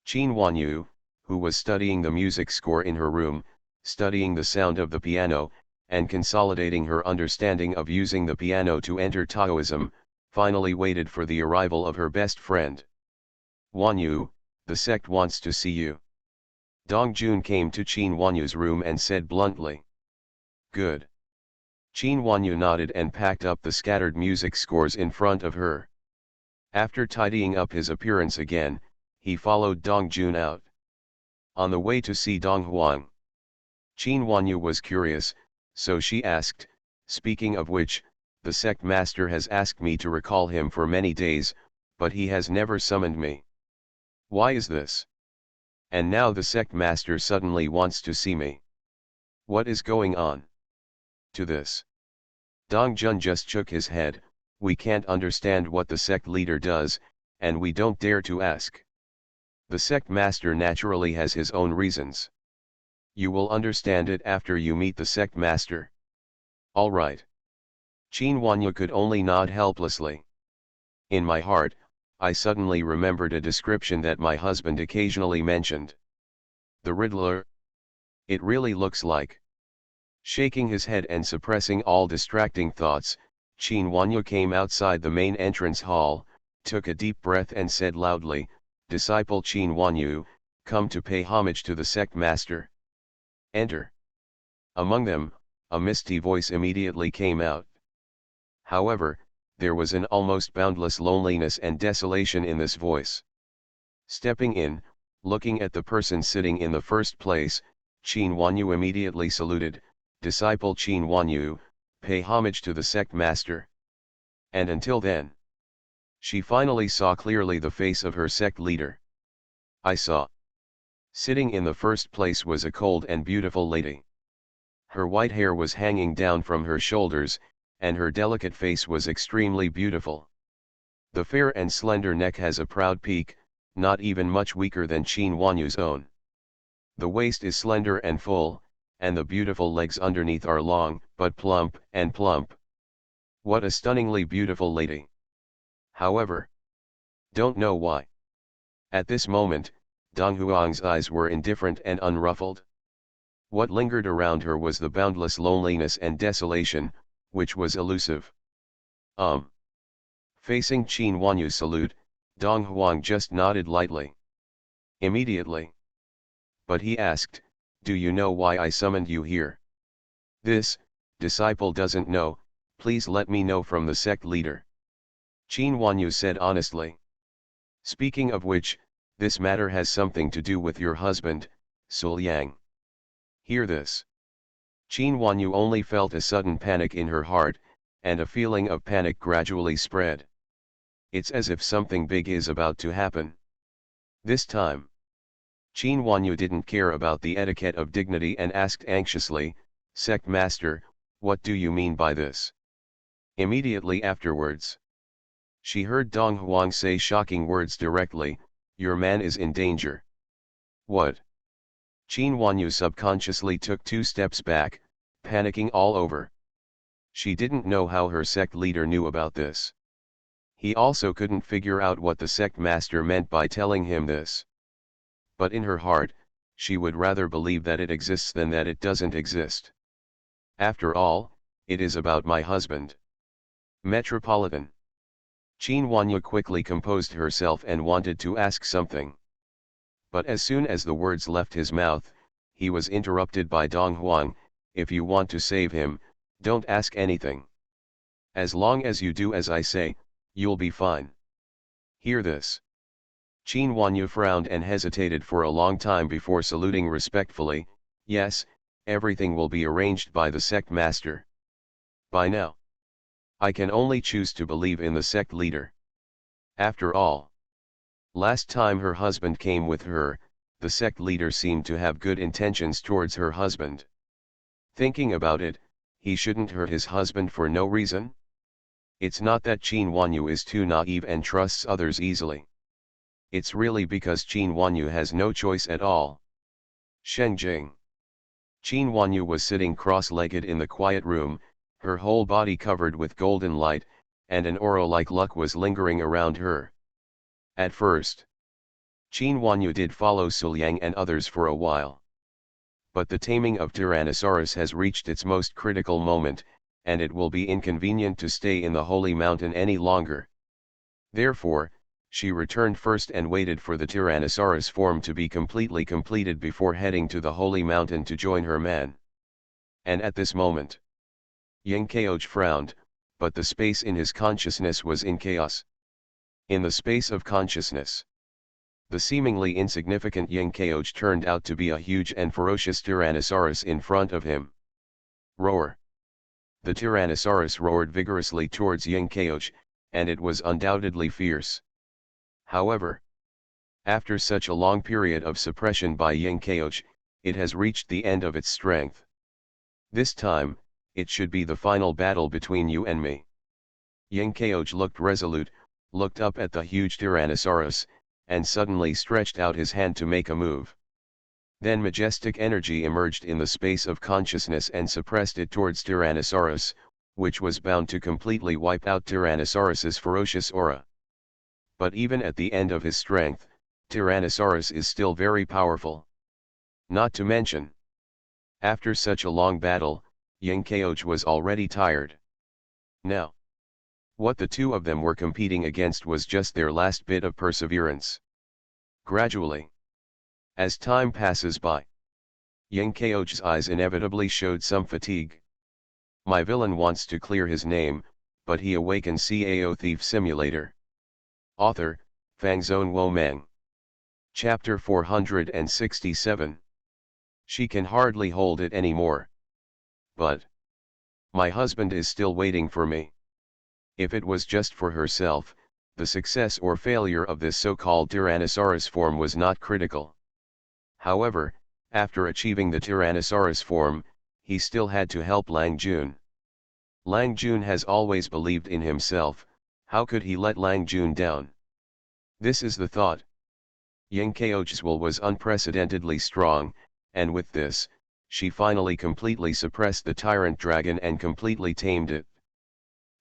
Qin Wanyu, who was studying the music score in her room, studying the sound of the piano, and consolidating her understanding of using the piano to enter Taoism, finally waited for the arrival of her best friend. Wanyu, the sect wants to see you. Dong Jun came to Qin Wanyu's room and said bluntly. Good. Qin Wanyu nodded and packed up the scattered music scores in front of her. After tidying up his appearance again, he followed Dong Jun out. On the way to see Dong Huang, Qin Wanyu was curious, so she asked, speaking of which, the sect master has asked me to recall him for many days, but he has never summoned me. Why is this? And now the sect master suddenly wants to see me. What is going on? To this, Dong Jun just shook his head. We can't understand what the sect leader does, and we don't dare to ask. The sect master naturally has his own reasons. You will understand it after you meet the sect master. All right. Qin Wanyu could only nod helplessly. In my heart, I suddenly remembered a description that my husband occasionally mentioned. The Riddler. It really looks like. Shaking his head and suppressing all distracting thoughts, Qin Wanyu came outside the main entrance hall, took a deep breath and said loudly, Disciple Qin Wanyu, come to pay homage to the sect master. Enter. Among them, a misty voice immediately came out. However, there was an almost boundless loneliness and desolation in this voice. Stepping in, looking at the person sitting in the first place, Qin Wanyu immediately saluted, Disciple Qin Wanyu, pay homage to the sect master. And until then, she finally saw clearly the face of her sect leader. I saw. Sitting in the first place was a cold and beautiful lady. Her white hair was hanging down from her shoulders, and her delicate face was extremely beautiful. The fair and slender neck has a proud peak, not even much weaker than Qin Wanyu's own. The waist is slender and full, and the beautiful legs underneath are long, but plump and plump. What a stunningly beautiful lady. However, don't know why. At this moment, Dong Huang's eyes were indifferent and unruffled. What lingered around her was the boundless loneliness and desolation, which was elusive. Facing Qin Wanyu's salute, Dong Huang just nodded lightly. Immediately. But he asked, do you know why I summoned you here? This, disciple doesn't know, please let me know from the sect leader. Qin Wanyu said honestly. Speaking of which, this matter has something to do with your husband, Sul Yang. Hear this. Qin Wanyu only felt a sudden panic in her heart, and a feeling of panic gradually spread. It's as if something big is about to happen. This time, Qin Wanyu didn't care about the etiquette of dignity and asked anxiously, Sect Master, what do you mean by this? Immediately afterwards, she heard Dong Huang say shocking words directly, your man is in danger. What? Qin Wanyu subconsciously took 2 steps back, panicking all over. She didn't know how her sect leader knew about this. He also couldn't figure out what the sect master meant by telling him this. But in her heart, she would rather believe that it exists than that it doesn't exist. After all, it is about my husband. Metropolitan. Qin Wanyu quickly composed herself and wanted to ask something. But as soon as the words left his mouth, he was interrupted by Dong Huang. If you want to save him, don't ask anything. As long as you do as I say, you'll be fine. Hear this. Qin Wanyu frowned and hesitated for a long time before saluting respectfully. Yes, everything will be arranged by the sect master. By now, I can only choose to believe in the sect leader. After all, last time her husband came with her, the sect leader seemed to have good intentions towards her husband. Thinking about it, he shouldn't hurt his husband for no reason. It's not that Qin Wanyu is too naive and trusts others easily. It's really because Qin Wanyu has no choice at all. Shengjing. Qin Wanyu was sitting cross-legged in the quiet room, her whole body covered with golden light, and an aura like luck was lingering around her. At first, Qin Wanyu did follow Suliang and others for a while. But the taming of Tyrannosaurus has reached its most critical moment, and it will be inconvenient to stay in the Holy Mountain any longer. Therefore, she returned first and waited for the Tyrannosaurus form to be completely completed before heading to the Holy Mountain to join her man. And at this moment, Yang Kaoj frowned, but the space in his consciousness was in chaos. In the space of consciousness, the seemingly insignificant Yang Kaoj turned out to be a huge and ferocious Tyrannosaurus in front of him. Roar! The Tyrannosaurus roared vigorously towards Yang Kaoj, and it was undoubtedly fierce. However, after such a long period of suppression by Yang Kaoj, it has reached the end of its strength. This time, it should be the final battle between you and me. Yang Kaoj looked resolute, looked up at the huge Tyrannosaurus, and suddenly stretched out his hand to make a move. Then majestic energy emerged in the space of consciousness and suppressed it towards Tyrannosaurus, which was bound to completely wipe out Tyrannosaurus's ferocious aura. But even at the end of his strength, Tyrannosaurus is still very powerful. Not to mention, after such a long battle, Yang Kaoj was already tired. Now, what the two of them were competing against was just their last bit of perseverance. Gradually, as time passes by, Yang Kaoj's eyes inevitably showed some fatigue. My villain wants to clear his name, but he awakens Cao Thief Simulator. Author, Fangzone Womeng. Chapter 467. She can hardly hold it anymore. But my husband is still waiting for me. If it was just for herself, the success or failure of this so-called Tyrannosaurus form was not critical. However, after achieving the Tyrannosaurus form, he still had to help Lang Jun. Lang Jun has always believed in himself, how could he let Lang Jun down? This is the thought. Yang Kaoj's will was unprecedentedly strong, and with this, she finally completely suppressed the tyrant dragon and completely tamed it.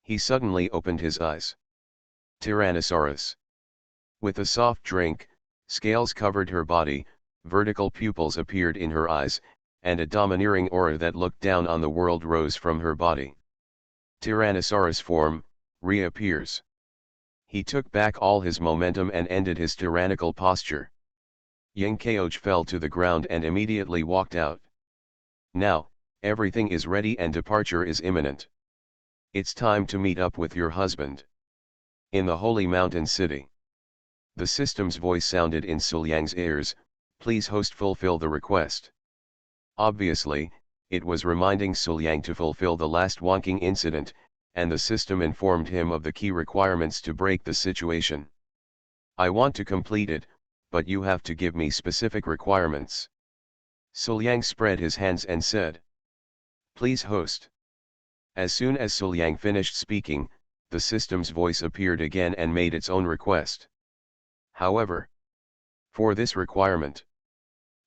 He suddenly opened his eyes. Tyrannosaurus. With a soft drink, scales covered her body, vertical pupils appeared in her eyes, and a domineering aura that looked down on the world rose from her body. Tyrannosaurus form, reappears. He took back all his momentum and ended his tyrannical posture. Yang Kaoj fell to the ground and immediately walked out. Now, everything is ready and departure is imminent. It's time to meet up with your husband. In the Holy Mountain City. The system's voice sounded in Suliang's ears, please host fulfill the request. Obviously, it was reminding Suliang to fulfill the last wonking incident, and the system informed him of the key requirements to break the situation. I want to complete it, but you have to give me specific requirements. Suliang spread his hands and said, please host. As soon as Suliang finished speaking, the system's voice appeared again and made its own request. However, for this requirement,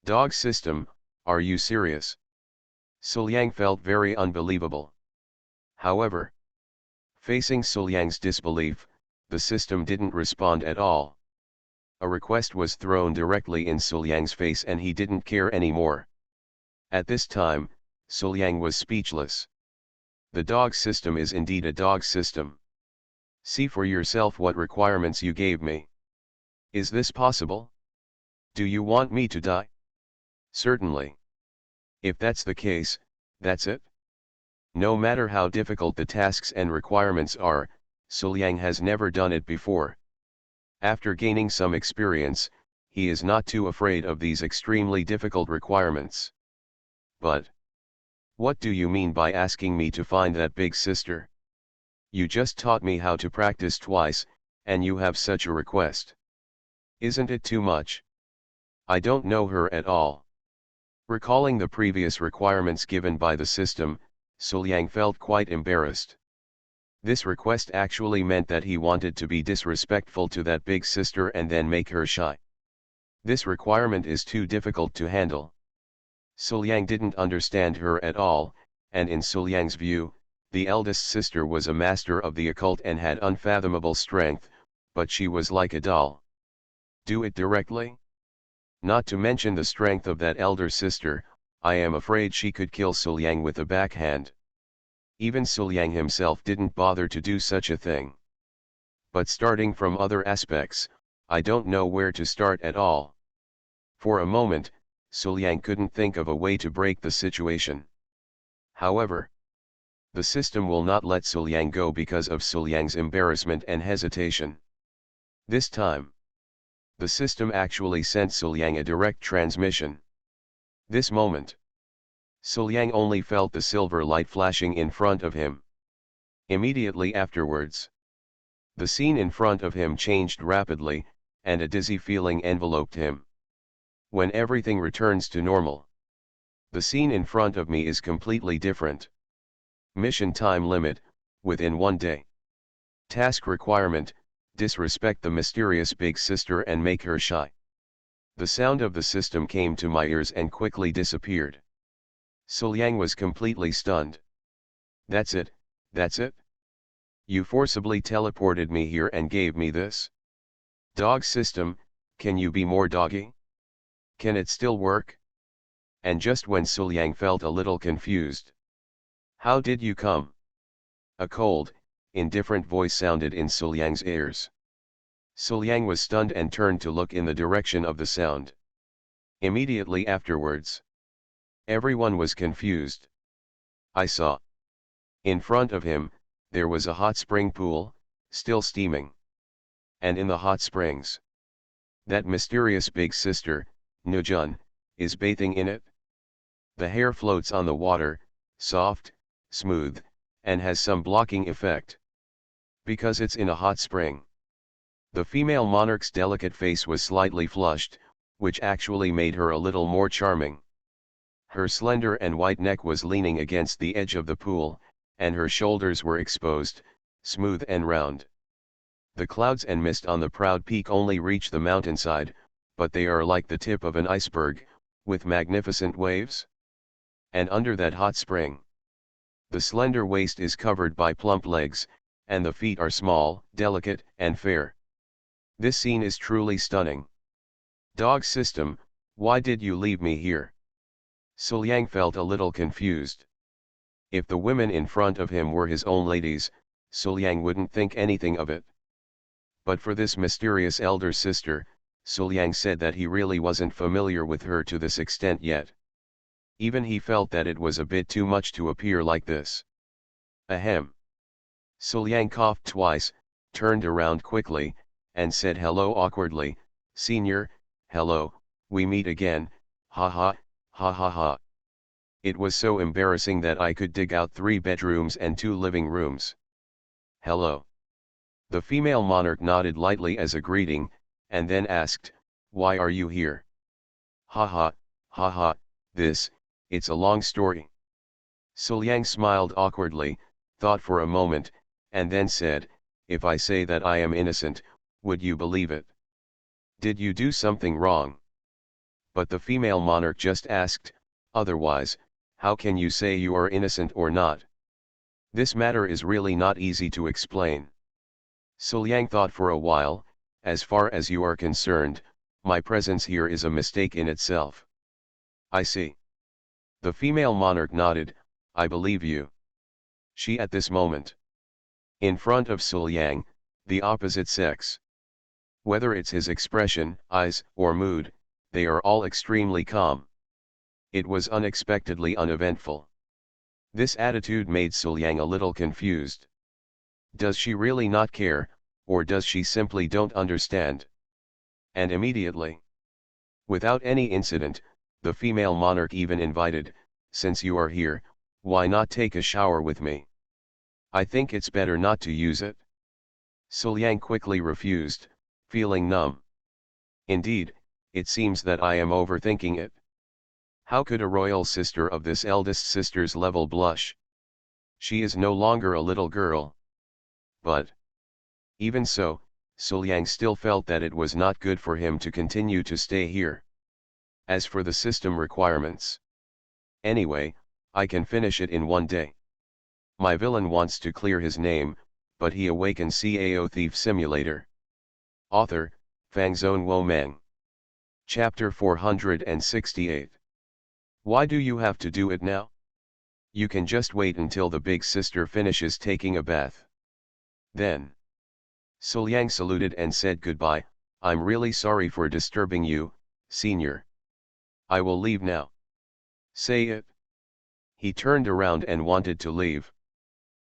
dog system, are you serious? Suliang felt very unbelievable. However, facing Suliang's disbelief, the system didn't respond at all. A request was thrown directly in Suliang's face and he didn't care anymore. At this time, Suliang was speechless. The dog system is indeed a dog system. See for yourself what requirements you gave me. Is this possible? Do you want me to die? Certainly. If that's the case, that's it. No matter how difficult the tasks and requirements are, Suliang has never done it before. After gaining some experience, he is not too afraid of these extremely difficult requirements. But what do you mean by asking me to find that big sister? You just taught me how to practice twice, and you have such a request. Isn't it too much? I don't know her at all. Recalling the previous requirements given by the system, Suliang felt quite embarrassed. This request actually meant that he wanted to be disrespectful to that big sister and then make her shy. This requirement is too difficult to handle. Suliang didn't understand her at all, and in Suliang's view, the eldest sister was a master of the occult and had unfathomable strength, but she was like a doll. Do it directly? Not to mention the strength of that elder sister, I am afraid she could kill Suliang with a backhand. Even Suliang himself didn't bother to do such a thing. But starting from other aspects, I don't know where to start at all. For a moment, Suliang couldn't think of a way to break the situation. However, the system will not let Suliang go because of Suliang's embarrassment and hesitation. This time, the system actually sent Suliang a direct transmission. This moment, Suliang only felt the silver light flashing in front of him. Immediately afterwards, the scene in front of him changed rapidly, and a dizzy feeling enveloped him. When everything returns to normal, the scene in front of me is completely different. Mission time limit, within 1 day. Task requirement, disrespect the mysterious big sister and make her shy. The sound of the system came to my ears and quickly disappeared. Suliang was completely stunned. That's it, that's it? You forcibly teleported me here and gave me this? Dog system, can you be more doggy? Can it still work? And just when Suliang felt a little confused. How did you come? A cold, indifferent voice sounded in Suliang's ears. Suliang was stunned and turned to look in the direction of the sound. Immediately afterwards, everyone was confused. I saw. In front of him, there was a hot spring pool, still steaming. And in the hot springs, that mysterious big sister, Nujun, is bathing in it. The hair floats on the water, soft, smooth, and has some blocking effect. Because it's in a hot spring. The female monarch's delicate face was slightly flushed, which actually made her a little more charming. Her slender and white neck was leaning against the edge of the pool, and her shoulders were exposed, smooth and round. The clouds and mist on the proud peak only reach the mountainside, but they are like the tip of an iceberg, with magnificent waves. And under that hot spring, the slender waist is covered by plump legs, and the feet are small, delicate, and fair. This scene is truly stunning. Dog system, why did you leave me here? Suliang felt a little confused. If the women in front of him were his own ladies, Suliang wouldn't think anything of it. But for this mysterious elder sister, Suliang said that he really wasn't familiar with her to this extent yet. Even he felt that it was a bit too much to appear like this. Ahem. Suliang coughed twice, turned around quickly, and said hello awkwardly, Senior, hello, we meet again, ha ha, ha ha ha. It was so embarrassing that I could dig out 3 bedrooms and 2 living rooms. Hello. The female monarch nodded lightly as a greeting, and then asked, why are you here? Ha ha, it's a long story. Suliang smiled awkwardly, thought for a moment, and then said, if I say that I am innocent, would you believe it? Did you do something wrong? But the female monarch just asked, otherwise, how can you say you are innocent or not? This matter is really not easy to explain. Suliang thought for a while, as far as you are concerned, my presence here is a mistake in itself. I see. The female monarch nodded, I believe you. She at this moment. In front of Sul Yang, the opposite sex. Whether it's his expression, eyes, or mood, they are all extremely calm. It was unexpectedly uneventful. This attitude made Sul Yang a little confused. Does she really not care, or does she simply don't understand? And immediately, without any incident, the female monarch even invited, since you are here, why not take a shower with me? I think it's better not to use it. Sul Yang quickly refused, feeling numb. Indeed, it seems that I am overthinking it. How could a royal sister of this eldest sister's level blush? She is no longer a little girl. But even so, Sul Yang still felt that it was not good for him to continue to stay here. As for the system requirements, anyway, I can finish it in one day. My villain wants to clear his name, but he awakens Cao Thief Simulator. Author, Fangzone Womeng. Chapter 468. Why do you have to do it now? You can just wait until the big sister finishes taking a bath. Then Sul Yang saluted and said goodbye. I'm really sorry for disturbing you, senior. I will leave now. Say it. He turned around and wanted to leave.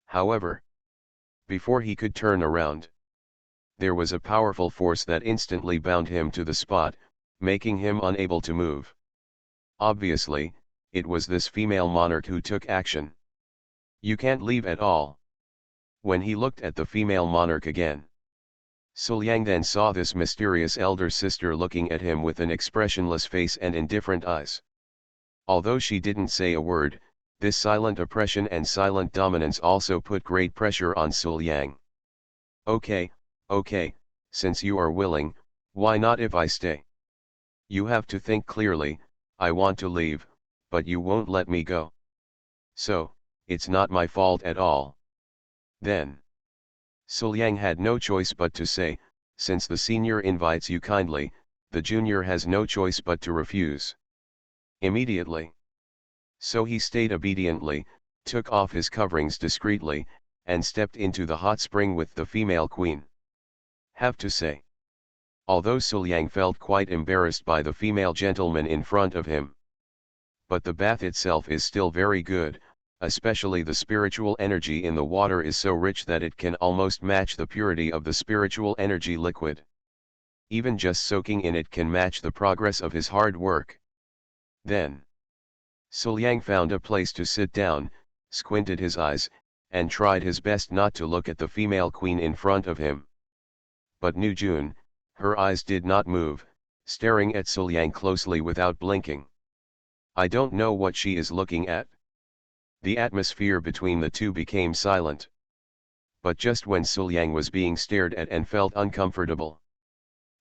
However, before he could turn around, there was a powerful force that instantly bound him to the spot, making him unable to move. Obviously, it was this female monarch who took action. You can't leave at all. When he looked at the female monarch again, Sul Yang then saw this mysterious elder sister looking at him with an expressionless face and indifferent eyes. Although she didn't say a word, this silent oppression and silent dominance also put great pressure on Sul Yang. Okay, since you are willing, why not if I stay? You have to think clearly. I want to leave, but you won't let me go. So, it's not my fault at all. Then Sul Yang had no choice but to say, since the senior invites you kindly, the junior has no choice but to refuse. Immediately. So he stayed obediently, took off his coverings discreetly, and stepped into the hot spring with the female queen. Have to say, although Sul Yang felt quite embarrassed by the female gentleman in front of him, but the bath itself is still very good, especially the spiritual energy in the water is so rich that it can almost match the purity of the spiritual energy liquid. Even just soaking in it can match the progress of his hard work. Then Sul Yang found a place to sit down, squinted his eyes, and tried his best not to look at the female queen in front of him. But Nu Jun, her eyes did not move, staring at Sul Yang closely without blinking. I don't know what she is looking at. The atmosphere between the two became silent. But just when Sul Yang was being stared at and felt uncomfortable.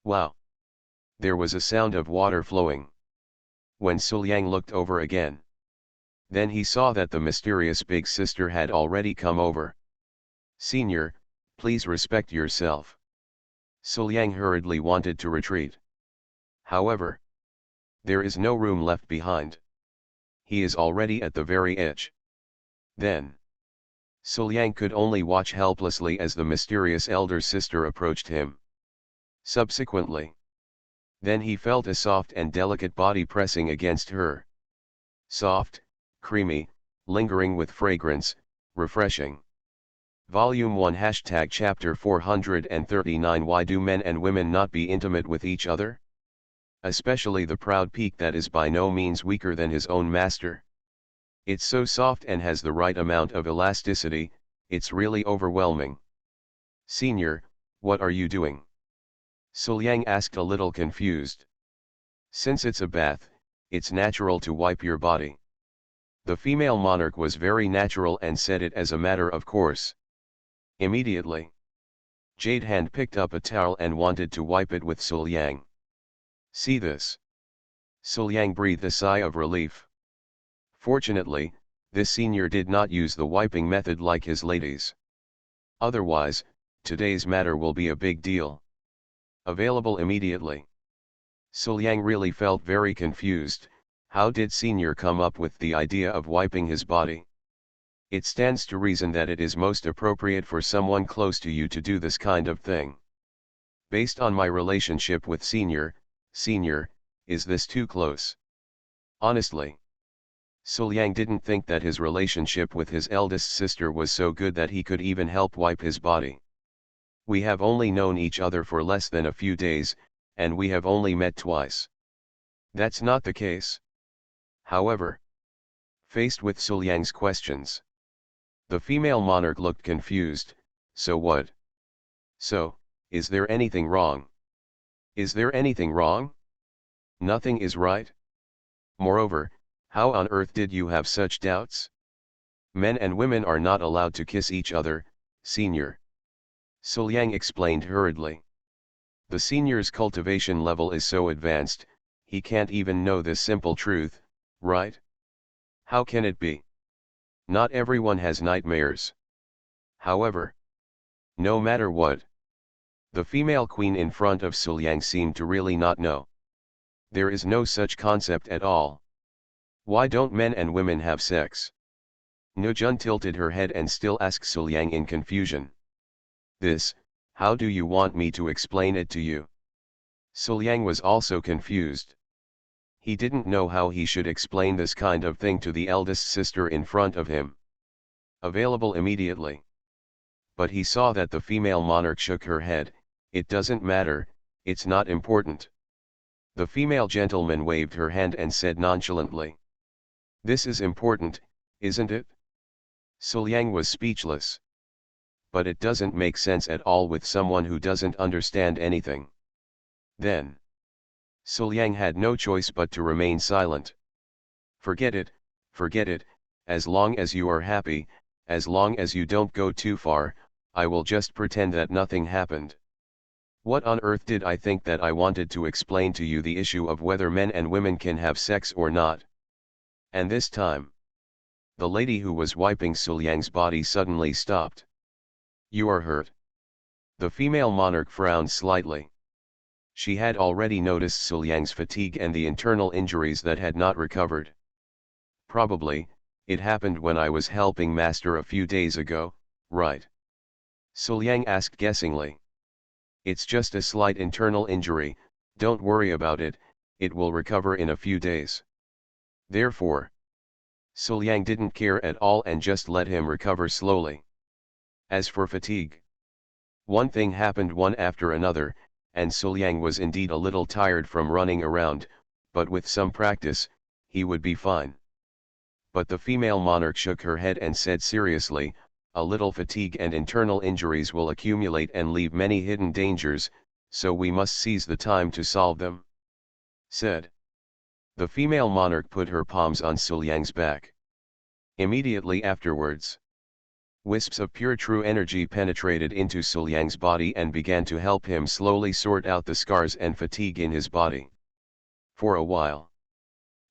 Wow! There was a sound of water flowing. When Sul Yang looked over again, then he saw that the mysterious big sister had already come over. Senior, please respect yourself. Sul Yang hurriedly wanted to retreat. However, there is no room left behind. He is already at the very edge. Then Sul Yang could only watch helplessly as the mysterious elder sister approached him. Subsequently, then he felt a soft and delicate body pressing against her. Soft, creamy, lingering with fragrance, refreshing. Volume 1 # Chapter 439 Why do men and women not be intimate with each other? Especially the proud peak that is by no means weaker than his own master. It's so soft and has the right amount of elasticity, it's really overwhelming. Senior, what are you doing? Sul Yang asked a little confused. Since it's a bath, it's natural to wipe your body. The female monarch was very natural and said it as a matter of course. Immediately, Jade Hand picked up a towel and wanted to wipe it with Sul Yang. See this? Sul Yang breathed a sigh of relief. Fortunately, this senior did not use the wiping method like his ladies. Otherwise, today's matter will be a big deal. Available immediately. Sul Yang really felt very confused. How did senior come up with the idea of wiping his body? It stands to reason that it is most appropriate for someone close to you to do this kind of thing. Based on my relationship with Senior, is this too close? Honestly. Suliang didn't think that his relationship with his eldest sister was so good that he could even help wipe his body. We have only known each other for less than a few days, and we have only met twice. That's not the case. However, faced with Suliang's questions, the female monarch looked confused. So what? So, is there anything wrong? Is there anything wrong? Nothing is right. Moreover, how on earth did you have such doubts? Men and women are not allowed to kiss each other, Senior. Suliang explained hurriedly. The Senior's cultivation level is so advanced, he can't even know this simple truth, right? How can it be? Not everyone has nightmares. However, no matter what, the female queen in front of Suliang seemed to really not know. There is no such concept at all. Why don't men and women have sex? Nujun tilted her head and still asked Suliang in confusion. This, how do you want me to explain it to you? Suliang was also confused. He didn't know how he should explain this kind of thing to the eldest sister in front of him. Available immediately. But he saw that the female monarch shook her head. It doesn't matter, it's not important. The female gentleman waved her hand and said nonchalantly. This is important, isn't it? Suliang was speechless. But it doesn't make sense at all with someone who doesn't understand anything. Then, Suliang had no choice but to remain silent. Forget it, as long as you are happy, as long as you don't go too far, I will just pretend that nothing happened. What on earth did I think that I wanted to explain to you the issue of whether men and women can have sex or not? And this time, the lady who was wiping Suliang's body suddenly stopped. You are hurt. The female monarch frowned slightly. She had already noticed Suliang's fatigue and the internal injuries that had not recovered. Probably, it happened when I was helping Master a few days ago, right? Suliang asked guessingly. It's just a slight internal injury, don't worry about it, it will recover in a few days. Therefore, Suliang didn't care at all and just let him recover slowly. As for fatigue, one thing happened one after another, and Suliang was indeed a little tired from running around, but with some practice, he would be fine. But the female monarch shook her head and said seriously, a little fatigue and internal injuries will accumulate and leave many hidden dangers, so we must seize the time to solve them. Said. The female monarch put her palms on Suliang's back. Immediately afterwards, wisps of pure true energy penetrated into Suliang's body and began to help him slowly sort out the scars and fatigue in his body. For a while,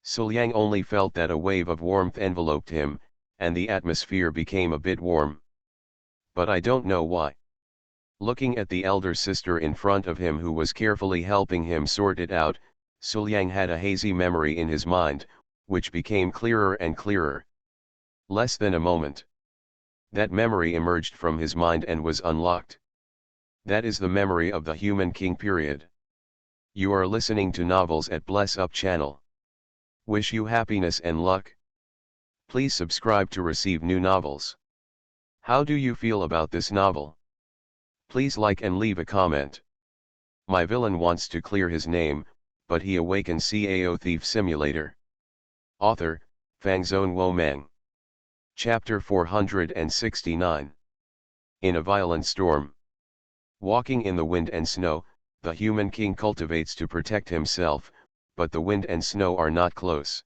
Suliang only felt that a wave of warmth enveloped him, and the atmosphere became a bit warm. But I don't know why. Looking at the elder sister in front of him who was carefully helping him sort it out, Suliang had a hazy memory in his mind, which became clearer and clearer. Less than a moment. That memory emerged from his mind and was unlocked. That is the memory of the Human King period. You are listening to Novels at Bless Up channel. Wish you happiness and luck. Please subscribe to receive new novels. How do you feel about this novel? Please like and leave a comment. My villain wants to clear his name, but he awakens Cao Thief Simulator. Author, Fangzone Womang. Chapter 469. In a violent storm. Walking in the wind and snow, the Human King cultivates to protect himself, but the wind and snow are not close.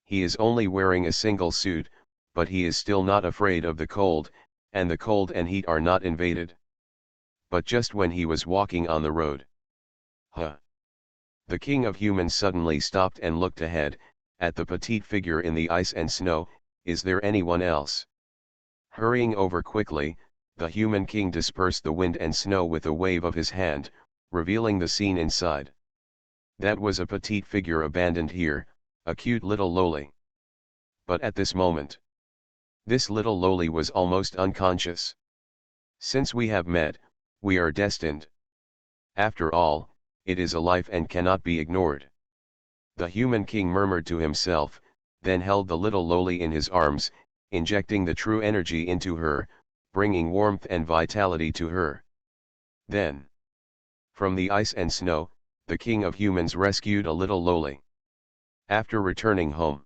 He is only wearing a single suit, but he is still not afraid of the cold, and the cold and heat are not invaded. But just when he was walking on the road, the king of humans suddenly stopped and looked ahead, at the petite figure in the ice and snow. Is there anyone else? Hurrying over quickly, the Human King dispersed the wind and snow with a wave of his hand, revealing the scene inside. That was a petite figure abandoned here, a cute little loli. But at this moment, This little lowly was almost unconscious. Since we have met, we are destined. After all, it is a life and cannot be ignored. The human king murmured to himself, then held the little lowly in his arms, injecting the true energy into her, bringing warmth and vitality to her. Then, from the ice and snow, the king of humans rescued a little lowly. After returning home,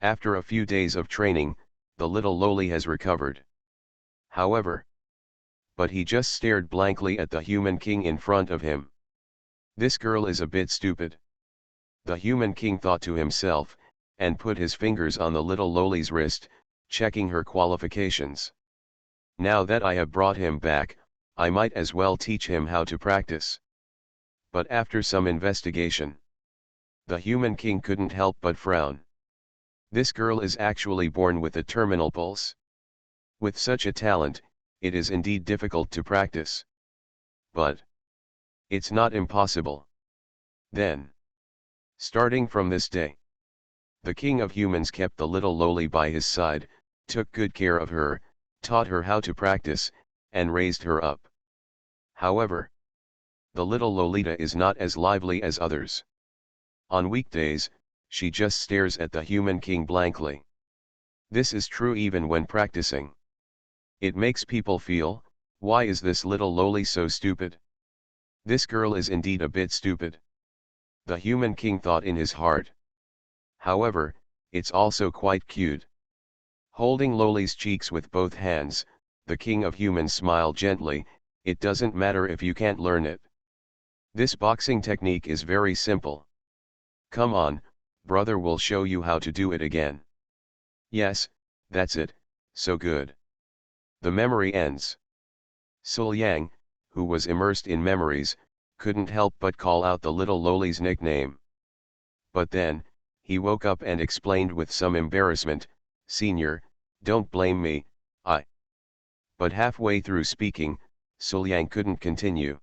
after a few days of training, the little lowly has recovered. However, but he just stared blankly at the human king in front of him. This girl is a bit stupid. The human king thought to himself, and put his fingers on the little lowly's wrist, checking her qualifications. Now that I have brought him back, I might as well teach him how to practice. But after some investigation, the human king couldn't help but frown. This girl is actually born with a terminal pulse. With such a talent, it is indeed difficult to practice. But it's not impossible. Then, starting from this day, the king of humans kept the little lowly by his side, took good care of her, taught her how to practice, and raised her up. However, the little Lolita is not as lively as others. On weekdays, she just stares at the human king blankly. This is true even when practicing. It makes people feel, why is this little lowly so stupid? This girl is indeed a bit stupid. The human king thought in his heart. However, it's also quite cute. Holding Lowly's cheeks with both hands, the king of humans smiled gently, it doesn't matter if you can't learn it. This boxing technique is very simple. Come on, brother will show you how to do it again. Yes, that's it, so good. The memory ends. Sul Yang, who was immersed in memories, couldn't help but call out the little lowly's nickname. But then, he woke up and explained with some embarrassment, "Senior, don't blame me, But halfway through speaking, Sul Yang couldn't continue.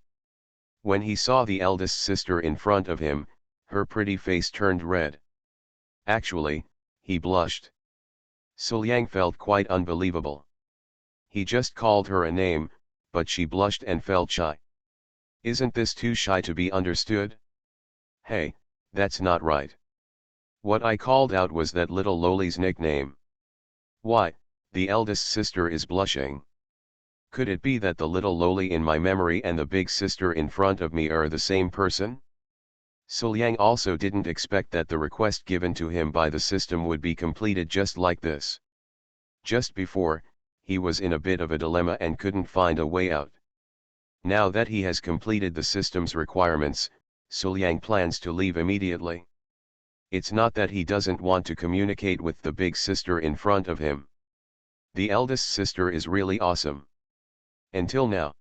When he saw the eldest sister in front of him, her pretty face turned red. Actually, he blushed. Sul Yang felt quite unbelievable. He just called her a name, but she blushed and felt shy. Isn't this too shy to be understood? Hey, that's not right. What I called out was that little lowly's nickname. Why, the eldest sister is blushing. Could it be that the little lowly in my memory and the big sister in front of me are the same person? Sul Yang also didn't expect that the request given to him by the system would be completed just like this. Just before, he was in a bit of a dilemma and couldn't find a way out. Now that he has completed the system's requirements, Sul Yang plans to leave immediately. It's not that he doesn't want to communicate with the big sister in front of him. The eldest sister is really awesome. Until now,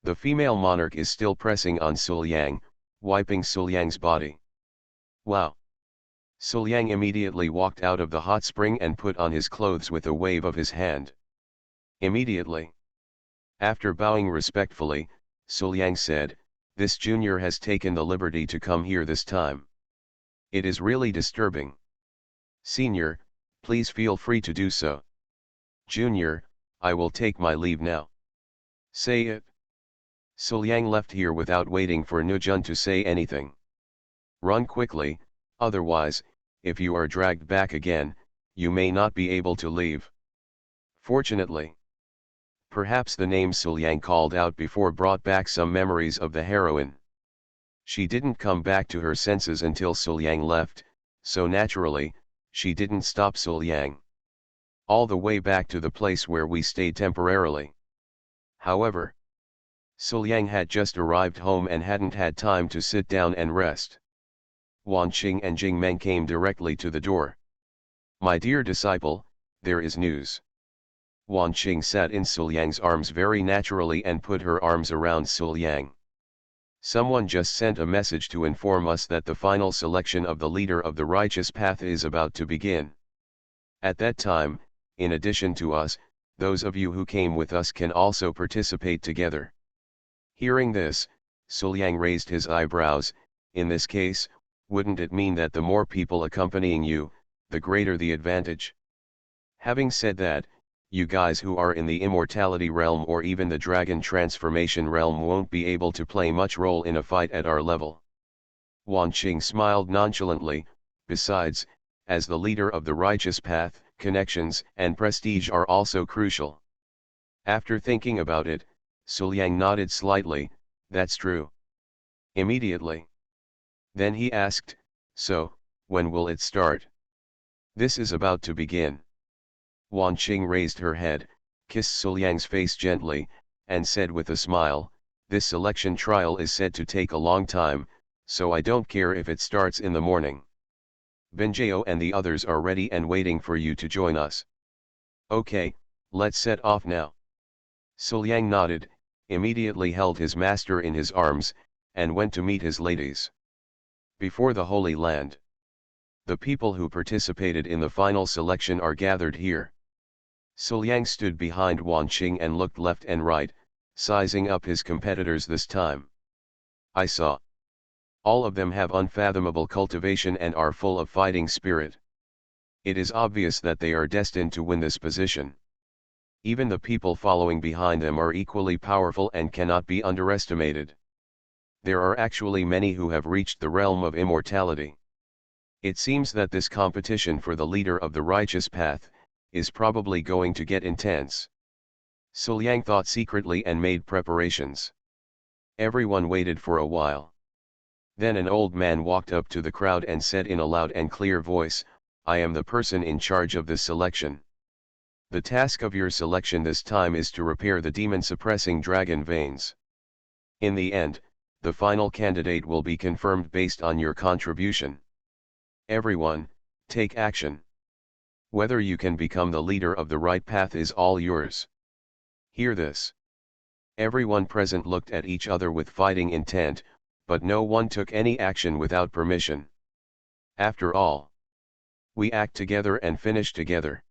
the female monarch is still pressing on Sul Yang, wiping Sul Yang's body. Wow! Sul Yang immediately walked out of the hot spring and put on his clothes with a wave of his hand. Immediately, after bowing respectfully, Sul Yang said, "This junior has taken the liberty to come here this time. It is really disturbing. Senior, please feel free to do so. Junior, I will take my leave now." Say it. Sul Yang left here without waiting for Nujun to say anything. Run quickly, otherwise, if you are dragged back again, you may not be able to leave. Fortunately, perhaps the name Sul Yang called out before brought back some memories of the heroine. She didn't come back to her senses until Sul Yang left, so naturally, she didn't stop Sul Yang all the way back to the place where we stayed temporarily. However, Sul Yang had just arrived home and hadn't had time to sit down and rest. Wan Qing and Jing Meng came directly to the door. "My dear disciple, there is news." Wan Qing sat in Sul Yang's arms very naturally and put her arms around Sul Yang. "Someone just sent a message to inform us that the final selection of the leader of the righteous path is about to begin. At that time, in addition to us, those of you who came with us can also participate together." Hearing this, Sul Yang raised his eyebrows. "In this case, wouldn't it mean that the more people accompanying you, the greater the advantage?" Having said that, you guys who are in the immortality realm or even the dragon transformation realm won't be able to play much role in a fight at our level. Wan Qing smiled nonchalantly. Besides, as the leader of the righteous path, connections and prestige are also crucial. After thinking about it, Suliang nodded slightly. That's true. Immediately. Then he asked, so, when will it start? This is about to begin. Wan Qing raised her head, kissed Suliang's face gently, and said with a smile, this selection trial is said to take a long time, so I don't care if it starts in the morning. Benjao and the others are ready and waiting for you to join us. Okay, let's set off now. Suliang nodded, immediately held his master in his arms, and went to meet his ladies. Before the Holy Land. The people who participated in the final selection are gathered here. Suliang stood behind Wan Qing and looked left and right, sizing up his competitors this time. I saw. All of them have unfathomable cultivation and are full of fighting spirit. It is obvious that they are destined to win this position. Even the people following behind them are equally powerful and cannot be underestimated. There are actually many who have reached the realm of immortality. It seems that this competition for the leader of the righteous path is probably going to get intense. Suliang thought secretly and made preparations. Everyone waited for a while. Then an old man walked up to the crowd and said in a loud and clear voice, I am the person in charge of this selection. The task of your selection this time is to repair the demon-suppressing dragon veins. In the end, the final candidate will be confirmed based on your contribution. Everyone, take action. Whether you can become the leader of the right path is all yours. Hear this. Everyone present looked at each other with fighting intent, but no one took any action without permission. After all, we act together and finish together.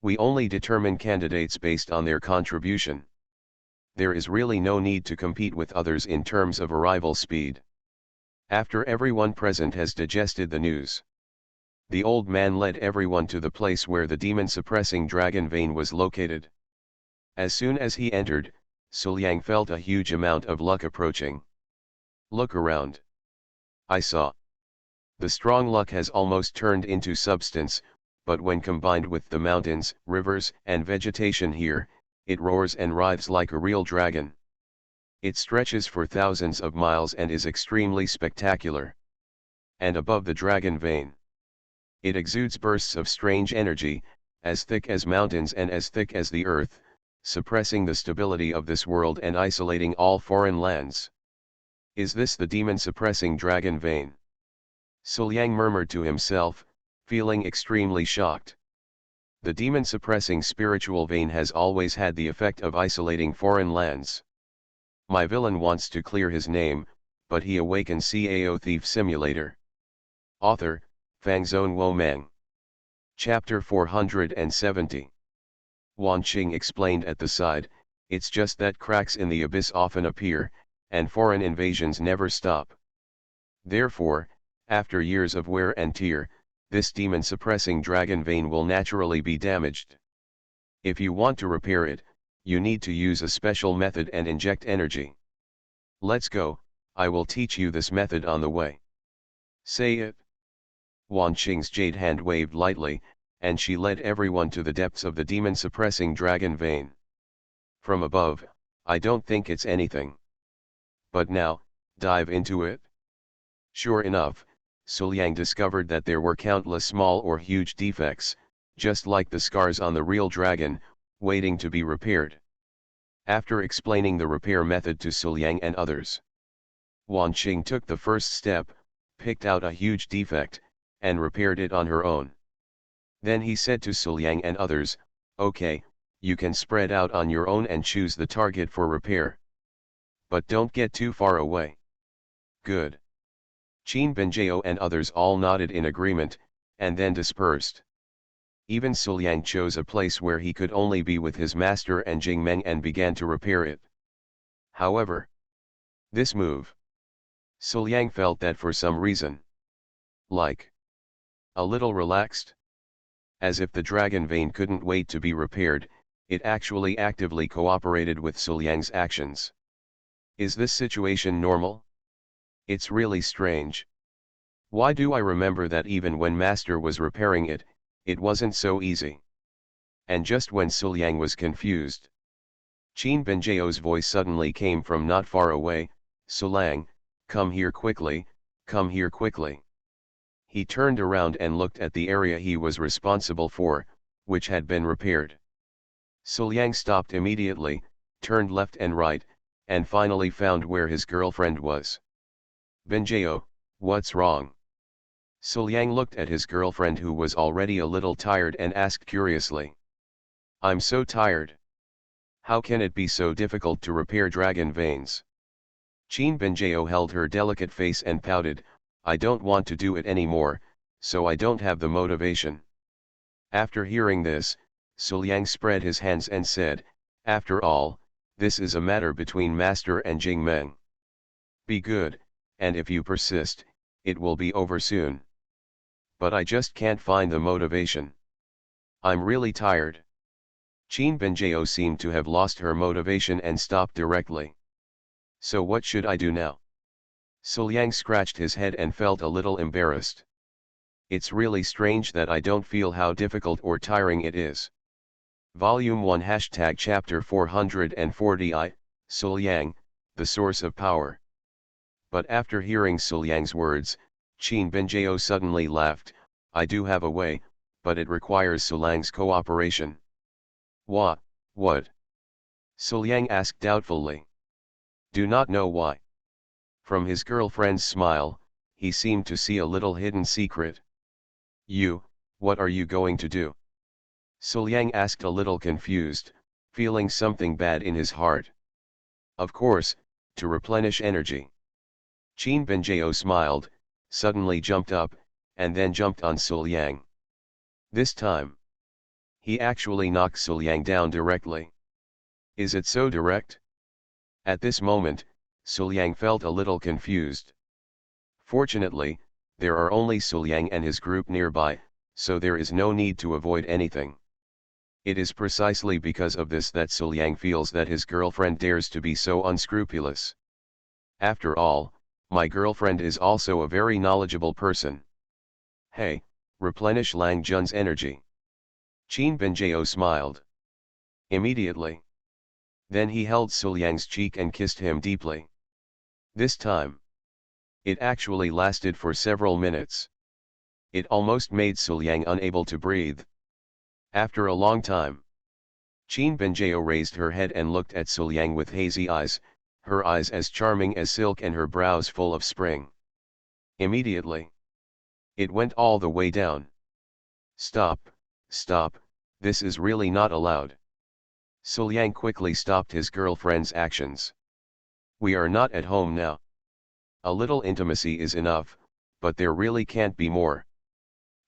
We only determine candidates based on their contribution. There is really no need to compete with others in terms of arrival speed. After everyone present has digested the news, the old man led everyone to the place where the demon-suppressing dragon vein was located. As soon as he entered, Suliang felt a huge amount of luck approaching. Look around. I saw. The strong luck has almost turned into substance, but when combined with the mountains, rivers, and vegetation here, it roars and writhes like a real dragon. It stretches for thousands of miles and is extremely spectacular. And above the dragon vein, it exudes bursts of strange energy, as thick as mountains and as thick as the earth, suppressing the stability of this world and isolating all foreign lands. Is this the demon-suppressing dragon vein? Suliang murmured to himself, feeling extremely shocked. The demon-suppressing spiritual vein has always had the effect of isolating foreign lands. My villain wants to clear his name, but he awakens Cao Thief Simulator. Author, Fangzone Womeng. Chapter 470. Wan Qing explained at the side, it's just that cracks in the abyss often appear, and foreign invasions never stop. Therefore, after years of wear and tear, this demon-suppressing dragon vein will naturally be damaged. If you want to repair it, you need to use a special method and inject energy. Let's go, I will teach you this method on the way. Say it. Wan Qing's jade hand waved lightly, and she led everyone to the depths of the demon-suppressing dragon vein. From above, I don't think it's anything. But now, dive into it. Sure enough, Suliang discovered that there were countless small or huge defects, just like the scars on the real dragon, waiting to be repaired. After explaining the repair method to Suliang and others, Wan Qing took the first step, picked out a huge defect, and repaired it on her own. Then he said to Suliang and others, okay, you can spread out on your own and choose the target for repair. But don't get too far away. Good. Qin Benjao and others all nodded in agreement, and then dispersed. Even Suliang chose a place where he could only be with his master and Jingmeng and began to repair it. However, this move, Suliang felt that for some reason, like, a little relaxed. As if the dragon vein couldn't wait to be repaired, it actually actively cooperated with Suliang's actions. Is this situation normal? It's really strange. Why do I remember that even when Master was repairing it, it wasn't so easy? And just when Suliang was confused, Qin Benjiao's voice suddenly came from not far away, "Suliang, come here quickly, come here quickly." He turned around and looked at the area he was responsible for, which had been repaired. Suliang stopped immediately, turned left and right, and finally found where his girlfriend was. "Benjiao, what's wrong?" Suliang looked at his girlfriend, who was already a little tired, and asked curiously. "I'm so tired. How can it be so difficult to repair dragon veins?" Qin Benjiao held her delicate face and pouted, "I don't want to do it anymore, so I don't have the motivation." After hearing this, Suliang spread his hands and said, "After all, this is a matter between Master and Jingmeng. Be good, and if you persist, it will be over soon. But I just can't find the motivation. I'm really tired." Qin Benjiao seemed to have lost her motivation and stopped directly. "So what should I do now?" Suliang scratched his head and felt a little embarrassed. "It's really strange that I don't feel how difficult or tiring it is." Volume 1 Chapter 440 Suliang, the Source of Power. But after hearing Suliang's words, Qin Benjiao suddenly laughed. "I do have a way, but it requires Suliang's cooperation." What? Suliang asked doubtfully. "Do not know why." From his girlfriend's smile, he seemed to see a little hidden secret. What are you going to do?" Suliang asked, a little confused, feeling something bad in his heart. "Of course, to replenish energy." Qin Benjiao smiled, suddenly jumped up, and then jumped on Suliang. This time, he actually knocked Suliang down directly. Is it so direct? At this moment, Suliang felt a little confused. Fortunately, there are only Suliang and his group nearby, so there is no need to avoid anything. It is precisely because of this that Suliang feels that his girlfriend dares to be so unscrupulous. After all, my girlfriend is also a very knowledgeable person. Hey, replenish Lang Jun's energy." Qin Benjiao smiled. Immediately. Then he held Suliang's cheek and kissed him deeply. This time, it actually lasted for several minutes. It almost made Suliang unable to breathe. After a long time, Qin Benjiao raised her head and looked at Suliang with hazy eyes, her eyes as charming as silk and her brows full of spring. Immediately, it went all the way down. Stop, this is really not allowed." Suliang quickly stopped his girlfriend's actions. "We are not at home now. A little intimacy is enough, but there really can't be more."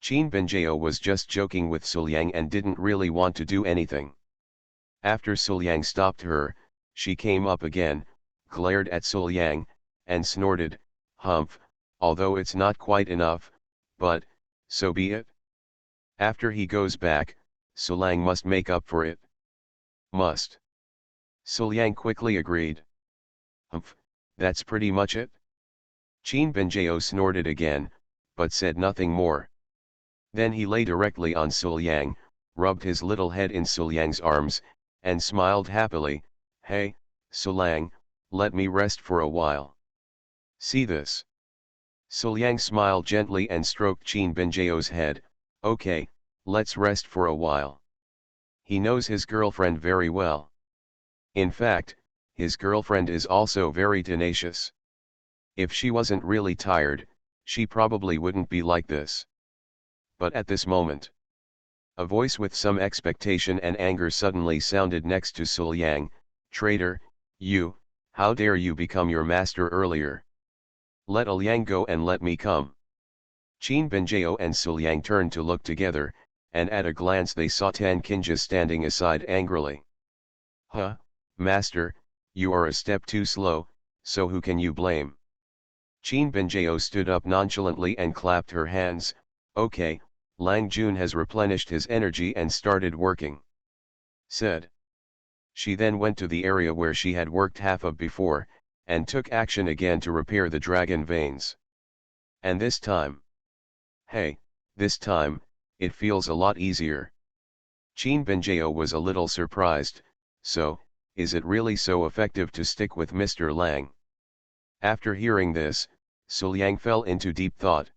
Qin Benjiao was just joking with Suliang and didn't really want to do anything. After Suliang stopped her, she came up again, glared at Suliang, and snorted, "Humph, although it's not quite enough, but, so be it. After he goes back, Suliang must make up for it." "Must." Suliang quickly agreed. "Humph, that's pretty much it." Qin Benjiao snorted again, but said nothing more. Then he lay directly on Suliang, rubbed his little head in Suliang's arms, and smiled happily. "Hey, Suliang, let me rest for a while. See this?" Suliang smiled gently and stroked Qin Benjiao's head. "Okay, let's rest for a while." He knows his girlfriend very well. In fact, his girlfriend is also very tenacious. If she wasn't really tired, she probably wouldn't be like this. But at this moment, a voice with some expectation and anger suddenly sounded next to Suliang. "Traitor, you, how dare you become your master earlier? Let Liang go and let me come." Qin Benjiao and Suliang turned to look together, and at a glance they saw Tan Qinja standing aside angrily. "Huh, master, you are a step too slow, so who can you blame?" Qin Benjiao stood up nonchalantly and clapped her hands. "Okay, Lang Jun has replenished his energy and started working," said. She then went to the area where she had worked half of before, and took action again to repair the dragon veins. And this time, hey, this time, it feels a lot easier. Qin Benjao was a little surprised. So, is it really so effective to stick with Mr. Lang? After hearing this, Suliang fell into deep thought.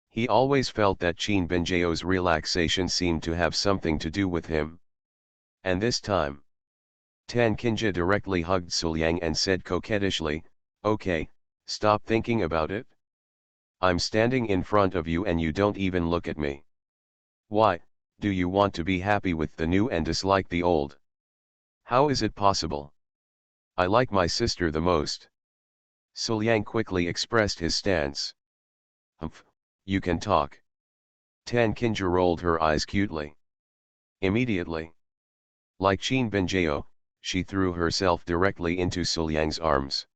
He always felt that Qin Benjao's relaxation seemed to have something to do with him. And this time, Tan Kinja directly hugged Suliang and said coquettishly, "Okay, stop thinking about it. I'm standing in front of you and you don't even look at me. Why, do you want to be happy with the new and dislike the old? How is it possible? I like my sister the most." Suliang quickly expressed his stance. "Humph, you can talk." Tan Kinja rolled her eyes cutely. Immediately, like Qin Benjao, she threw herself directly into Suliang's arms.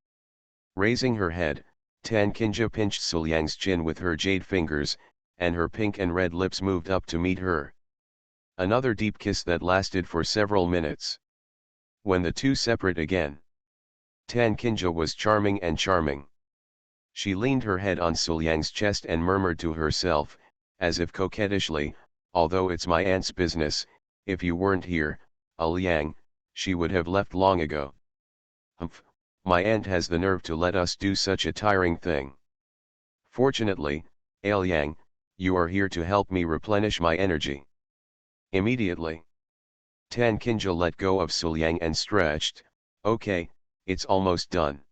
Raising her head, Tan Kinja pinched Suliang's chin with her jade fingers, and her pink and red lips moved up to meet her. Another deep kiss that lasted for several minutes. When the two separate again, Tan Kinja was charming and charming. She leaned her head on Suliang's chest and murmured to herself, as if coquettishly, "Although it's my aunt's business, if you weren't here, Liang, she would have left long ago. Humph, my aunt has the nerve to let us do such a tiring thing. Fortunately, Liang, you are here to help me replenish my energy." Immediately, Tan Kinja let go of Suliang and stretched. "Okay, it's almost done.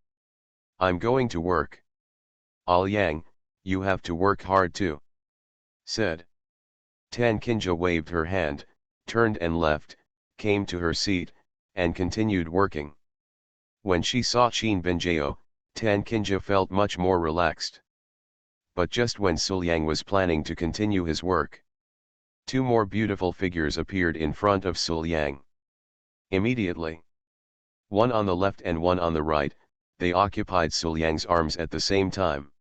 I'm going to work." "Liang, you have to work hard too," said. Tan Kinja waved her hand, turned and left, came to her seat, and continued working. When she saw Qin Benjao, Tan Kinja felt much more relaxed. But just when Suliang was planning to continue his work, two more beautiful figures appeared in front of Suliang. Immediately, one on the left and one on the right, they occupied Suliang's arms at the same time.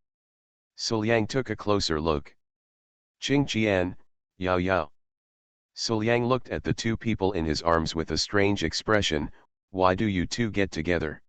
Suliang took a closer look. "Qing Qian, Yao Yao." Suliang looked at the two people in his arms with a strange expression. "Why do you two get together?"